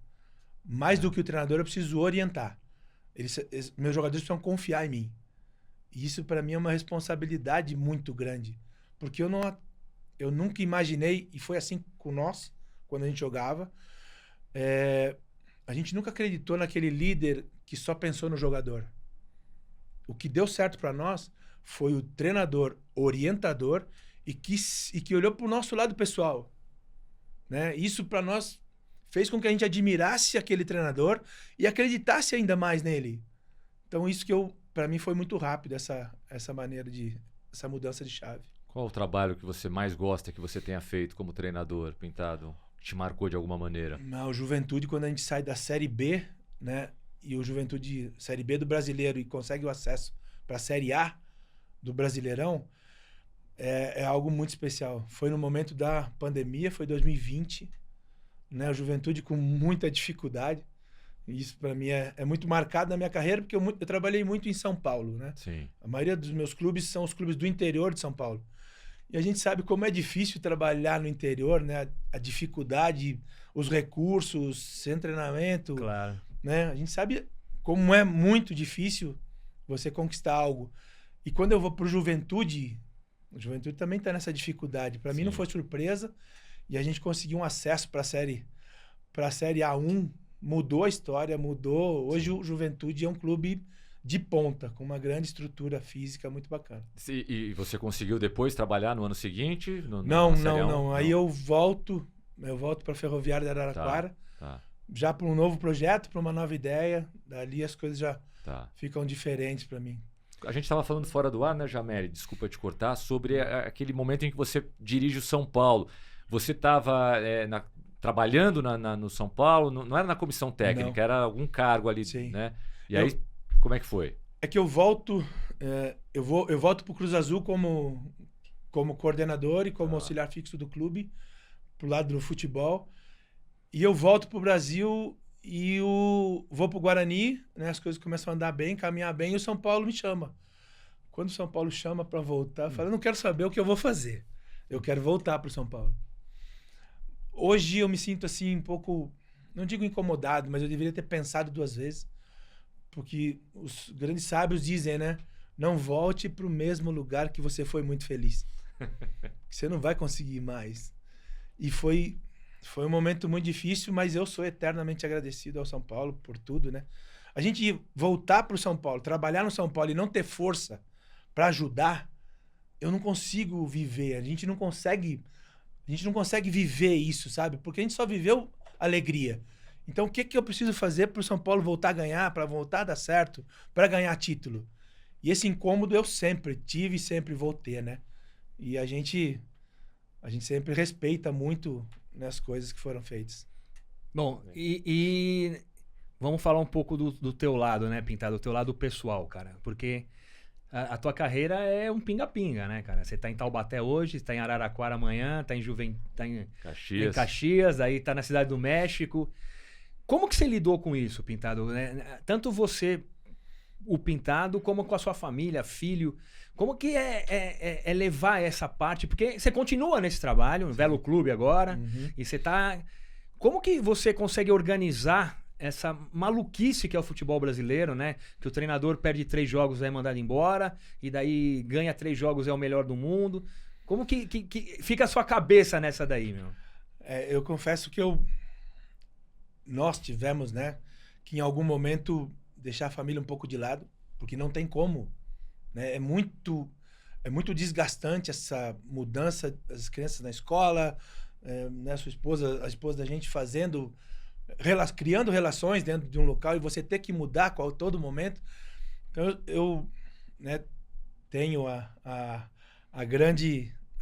Mais do que o treinador, eu preciso orientar. Meus jogadores precisam confiar em mim. E isso, para mim, é uma responsabilidade muito grande. Porque eu nunca imaginei, e foi assim com nós, quando a gente jogava, a gente nunca acreditou naquele líder que só pensou no jogador. O que deu certo para nós foi o treinador orientador e que olhou para o nosso lado pessoal. Né? Isso, para nós, fez com que a gente admirasse aquele treinador e acreditasse ainda mais nele. Então, isso que para mim foi muito rápido, essa maneira essa mudança de chave. Qual o trabalho que você mais gosta que você tenha feito como treinador, Pintado? Te marcou de alguma maneira? O Juventude, quando a gente sai da Série B, né? E o Juventude, Série B do Brasileiro, e consegue o acesso para a Série A do Brasileirão, é algo muito especial. Foi no momento da pandemia, foi 2020, né? O Juventude com muita dificuldade. Isso para mim é muito marcado na minha carreira, porque eu trabalhei muito em São Paulo, né? Sim. A maioria dos meus clubes são os clubes do interior de São Paulo. E a gente sabe como é difícil trabalhar no interior, né? A dificuldade, os recursos, sem treinamento. Claro. Né? A gente sabe como é muito difícil você conquistar algo. E quando eu vou pro Juventude, o Juventude também está nessa dificuldade. Para mim não foi surpresa. E a gente conseguiu um acesso para a série A1. Mudou a história, mudou. Hoje o Juventude é um clube de ponta, com uma grande estrutura física muito bacana. E você conseguiu depois trabalhar no ano seguinte? Não. Aí eu volto para a Ferroviária de Araraquara, já para um novo projeto, para uma nova ideia. Dali as coisas já ficam diferentes para mim. A gente estava falando fora do ar, né, Jameli? Desculpa te cortar, sobre aquele momento em que você dirige o São Paulo. Você estava trabalhando no São Paulo, não era na comissão técnica, era algum cargo ali, né? E aí, como é que foi? É que eu volto pro Cruz Azul como coordenador e como auxiliar fixo do clube, pro lado do futebol. E eu volto pro Brasil e vou pro Guarani, né? As coisas começam a andar bem, caminhar bem, e o São Paulo me chama. Quando o São Paulo chama para voltar, eu falo, eu não quero saber o que eu vou fazer. Eu quero voltar pro São Paulo. Hoje eu me sinto assim um pouco, não digo incomodado, mas eu deveria ter pensado 2 vezes. Porque os grandes sábios dizem, né? Não volte para o mesmo lugar que você foi muito feliz. Você não vai conseguir mais. E foi um momento muito difícil, mas eu sou eternamente agradecido ao São Paulo por tudo, né? A gente voltar para o São Paulo, trabalhar no São Paulo e não ter força para ajudar, eu não consigo viver. A gente não consegue viver isso, sabe? Porque a gente só viveu alegria. Então, o que eu preciso fazer para o São Paulo voltar a ganhar, para voltar a dar certo, para ganhar título? E esse incômodo eu sempre tive e sempre vou ter, né? E a gente sempre respeita muito, né, as coisas que foram feitas. Bom, e vamos falar um pouco do teu lado, né, Pintado? Do teu lado pessoal, cara. Porque a tua carreira é um pinga-pinga, né, cara? Você tá em Taubaté hoje, tá em Araraquara amanhã, tá em Caxias, aí tá na Cidade do México. Como que você lidou com isso, Pintado? Tanto você, o Pintado, como com a sua família, filho. Como que é levar essa parte? Porque você continua nesse trabalho, no Velo Clube agora, e você tá... Como que você consegue organizar essa maluquice que é o futebol brasileiro, né? Que o treinador perde 3 jogos, é mandado embora, e daí ganha 3 jogos, é o melhor do mundo. Como que fica a sua cabeça nessa daí, meu? Eu confesso que nós tivemos, né, que em algum momento deixar a família um pouco de lado, porque não tem como, né? É muito desgastante essa mudança das crianças na escola, né, a esposa da gente criando relações dentro de um local e você ter que mudar a todo momento. Então eu né, tenho a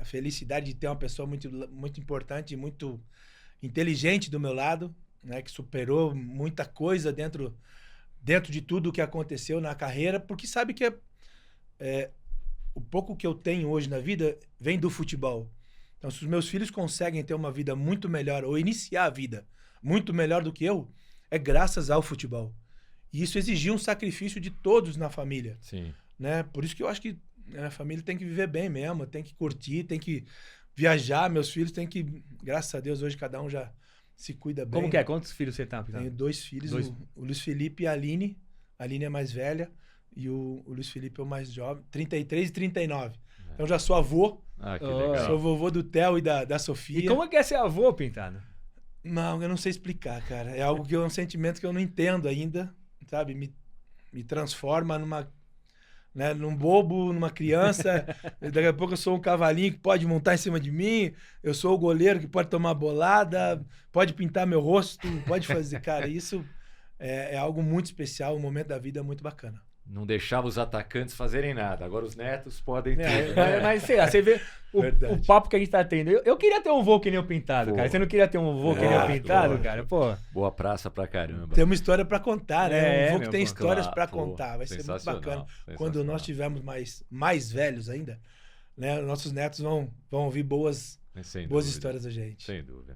felicidade de ter uma pessoa muito, muito importante, muito inteligente do meu lado, né? Que superou muita coisa dentro de tudo o que aconteceu na carreira, porque sabe que o pouco que eu tenho hoje na vida vem do futebol. Então, se os meus filhos conseguem ter uma vida muito melhor, ou iniciar a vida muito melhor do que eu, é graças ao futebol. E isso exigiu um sacrifício de todos na família. Sim. Né? Por isso que eu acho que a família tem que viver bem mesmo, tem que curtir, tem que viajar. Meus filhos têm que, graças a Deus, hoje cada um já se cuida bem. Como que é? Quantos filhos você tá? Tenho 2 filhos, Dois. o Luiz Felipe e a Aline. A Aline é mais velha e o Luiz Felipe é o mais jovem, 33 e 39. Então já sou avô, Ah, que Oh. legal. sou vovô do Theo e da Sofia. E como é que é ser avô, Pintado? Não, eu não sei explicar, cara. É algo que é um sentimento que eu não entendo ainda, sabe? Me transforma num bobo, numa criança. Daqui a pouco eu sou um cavalinho que pode montar em cima de mim. Eu sou o goleiro que pode tomar bolada, pode pintar meu rosto, pode fazer. Cara, isso é algo muito especial, um momento da vida muito bacana. Não deixava os atacantes fazerem nada. Agora os netos podem ter. Mas sei lá, você vê o Verdade. papo que a gente tá tendo. Eu queria ter um vô que nem o Pintado, Pô. cara. Você não queria ter um vô que nem o Pintado, lógico. cara? Pô. Boa praça pra caramba. Tem uma história para contar, né? Um vô meu, que tem pô, histórias claro, para pô, contar. Vai ser muito sensacional, bacana. sensacional. Quando nós tivermos mais velhos ainda, né? Nossos netos vão ouvir boas Sem boas dúvida. histórias da gente. Sem dúvida.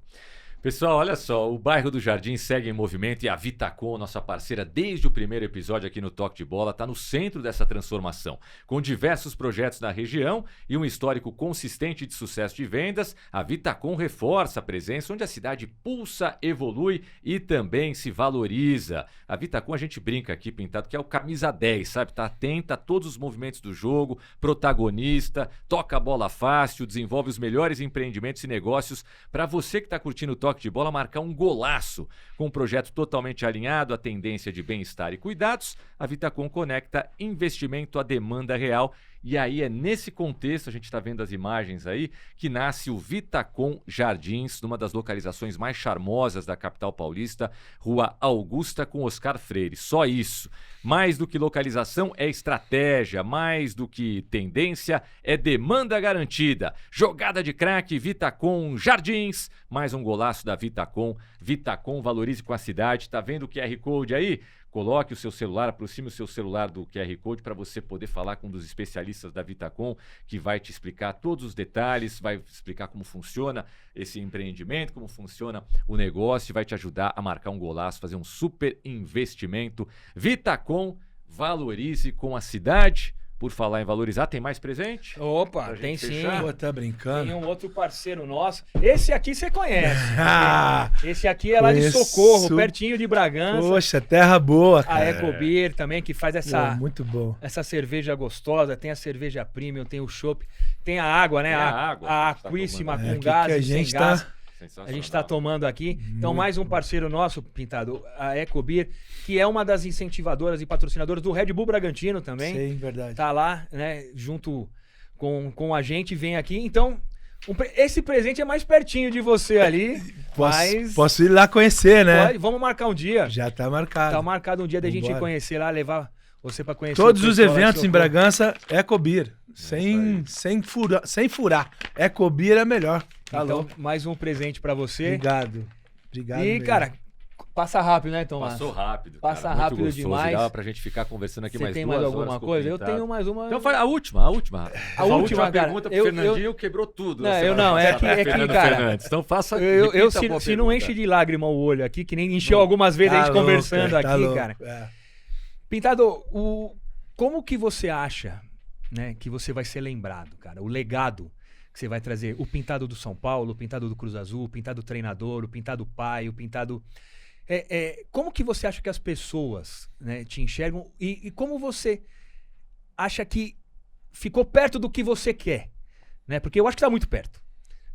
Pessoal, olha só, o bairro do Jardim segue em movimento e a Vitacom, nossa parceira desde o primeiro episódio aqui no Toque de Bola, está no centro dessa transformação. Com diversos projetos na região e um histórico consistente de sucesso de vendas, a Vitacom reforça a presença onde a cidade pulsa, evolui e também se valoriza. A Vitacom, a gente brinca aqui, Pintado, que é o camisa 10, sabe? Tá atenta a todos os movimentos do jogo, protagonista, toca a bola fácil, desenvolve os melhores empreendimentos e negócios para você que está curtindo o Toque de Bola marcar um golaço. Com um projeto totalmente alinhado à tendência de bem-estar e cuidados, a Vitacom conecta investimento à demanda real. E aí é nesse contexto, a gente está vendo as imagens aí, que nasce o Vitacom Jardins, numa das localizações mais charmosas da capital paulista, Rua Augusta com Oscar Freire. Só isso. Mais do que localização é estratégia, mais do que tendência é demanda garantida. Jogada de craque, Vitacom Jardins, mais um golaço da Vitacom. Vitacom, valorize com a cidade. Tá vendo o QR Code aí? Coloque o seu celular, aproxime o seu celular do QR Code para você poder falar com um dos especialistas da Vitacom, que vai te explicar todos os detalhes, vai explicar como funciona esse empreendimento, como funciona o negócio, vai te ajudar a marcar um golaço, fazer um super investimento. Vitacom, valorize com a cidade. Por falar em valorizar, tem mais presente? Opa, Pra tem gente sim. fechar? Pô, tá brincando? Tem um outro parceiro nosso. Esse aqui você conhece. Ah, Esse aqui é lá de conheço. Socorro, pertinho de Bragança. poxa, terra boa, A cara. Ecobir também, que faz essa, Pô, muito bom. essa cerveja gostosa. Tem a cerveja premium, tem o chopp, tem a água, né? Tem a A, água a que tá aquíssima tomando. com Aqui gás que a e sem gente gás. tá... A gente está tomando aqui. Então, Muito mais um parceiro nosso, Pintado, a Ecobir, que é uma das incentivadoras e patrocinadoras do Red Bull Bragantino também. Sim, verdade. Tá lá, né, junto com a gente, vem aqui. Então, esse presente é mais pertinho de você ali. mas Posso ir lá conhecer, né? vamos marcar um dia. Já tá marcado. Tá marcado um dia da gente Vambora. conhecer lá, levar você para conhecer Todos o os pessoal lá de eventos em Socorro. Bragança, Ecobir. Sem furar. Ecobir é melhor. Tá Então, louco. mais um presente para você. Obrigado. Obrigado E, mesmo. cara, passa rápido, né, Tomás? Passou rápido. Passa cara, muito rápido gostoso. demais. Dava pra gente ficar conversando aqui Você mais tem 2 mais horas alguma com o coisa? Eu Pintado. tenho mais uma. Então faz a última. A última, cara, pergunta pro Fernandinho quebrou tudo. Não, na eu semana não, é passada, que, Fernando cara, Fernandes. Então faça. eu repita a se boa não pergunta. enche de lágrima o olho aqui, que nem encheu algumas vezes a gente Tá louco, conversando tá aqui, louco. cara. É. Pintado, como que você acha, né, que você vai ser lembrado, cara? O legado que você vai trazer, o Pintado do São Paulo, o Pintado do Cruz Azul, o Pintado treinador, o Pintado pai, o Pintado... como que você acha que as pessoas, né, te enxergam e como você acha que ficou perto do que você quer, né? Porque eu acho que tá muito perto,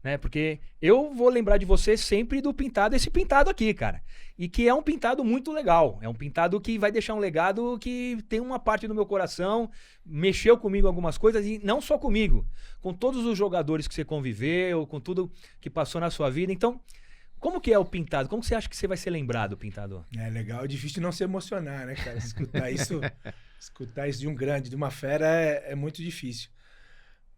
né? Porque eu vou lembrar de você sempre do Pintado, esse Pintado aqui, cara. E que é um Pintado muito legal. É um Pintado que vai deixar um legado que tem uma parte do meu coração, mexeu comigo algumas coisas, e não só comigo, com todos os jogadores que você conviveu, com tudo que passou na sua vida. Então, como que é o Pintado? Como que você acha que você vai ser lembrado, Pintado? É legal, é difícil não se emocionar, né, cara? Escutar isso de um grande, de uma fera é muito difícil.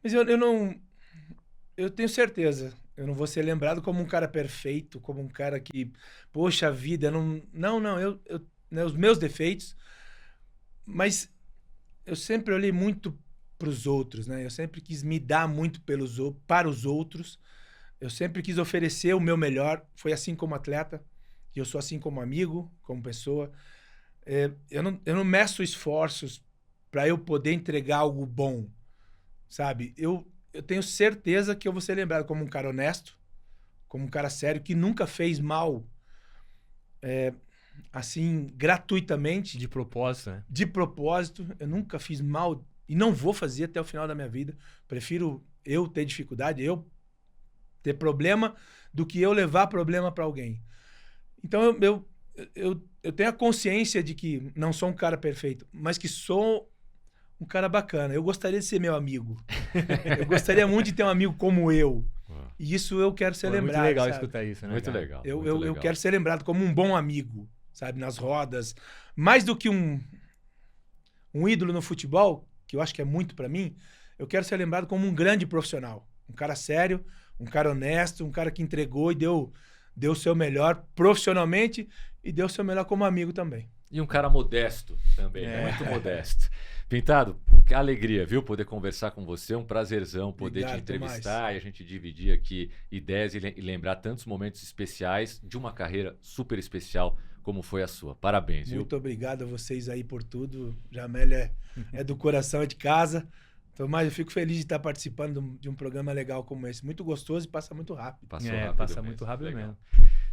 Mas eu tenho certeza Eu não vou ser lembrado como um cara perfeito, como um cara que, poxa vida, né, os meus defeitos, mas eu sempre olhei muito para os outros, né? Eu sempre quis me dar muito para os outros, eu sempre quis oferecer o meu melhor, foi assim como atleta, e eu sou assim como amigo, como pessoa. Eu não meço esforços para eu poder entregar algo bom, sabe? Eu tenho certeza que eu vou ser lembrado como um cara honesto, como um cara sério, que nunca fez mal, assim, gratuitamente. De propósito, né? De propósito. Eu nunca fiz mal e não vou fazer até o final da minha vida. Prefiro eu ter dificuldade, eu ter problema, do que eu levar problema para alguém. Então, eu tenho a consciência de que não sou um cara perfeito, mas que sou um cara bacana. Eu gostaria de ser meu amigo. Eu gostaria muito de ter um amigo como eu. E isso eu quero ser lembrado. Muito legal, sabe? escutar isso, né? Muito cara? legal. Eu quero ser lembrado como um bom amigo, sabe? Nas rodas. Mais do que um ídolo no futebol, que eu acho que é muito pra mim, eu quero ser lembrado como um grande profissional. Um cara sério, um cara honesto, um cara que entregou e deu o seu melhor profissionalmente e deu o seu melhor como amigo também. E um cara modesto também, né? Muito modesto. Pintado, que alegria, viu? Poder conversar com você, um prazerzão poder Obrigado, te entrevistar Tomás. e a gente dividir aqui ideias e lembrar tantos momentos especiais de uma carreira super especial como foi a sua. Parabéns, viu? Muito obrigado a vocês aí por tudo. Jamel é do coração, é de casa. Tomás, eu fico feliz de estar participando de um programa legal como esse. Muito gostoso e passa muito rápido. Passou Passa muito rápido Legal. mesmo.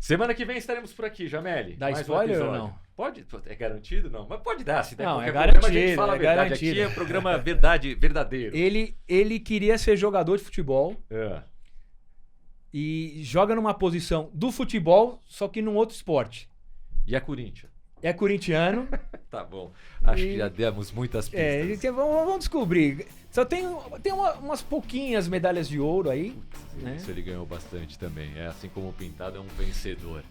Semana que vem estaremos por aqui, Jameli. Dá Mais spoiler ou episódio. não? Pode? É garantido? Não. Mas pode dar. Se der Não, qualquer é problema, a gente garantido, fala a é verdade. garantido. Aqui é um programa verdade, verdadeiro. Ele queria ser jogador de futebol É. e joga numa posição do futebol, só que num outro esporte. E a Corinthians? É corintiano. Tá bom. Acho que já demos muitas pistas. Vamos descobrir. Só tem umas pouquinhas medalhas de ouro aí. Né? Isso ele ganhou bastante também. É assim como o Pintado é um vencedor.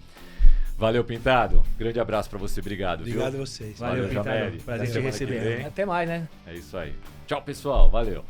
Valeu, Pintado. Grande abraço pra você. Obrigado. Obrigado viu? a vocês. Valeu, Pintado. Jameli. Prazer Até te semana que receber. vem. Até mais, né? É isso aí. Tchau, pessoal. Valeu.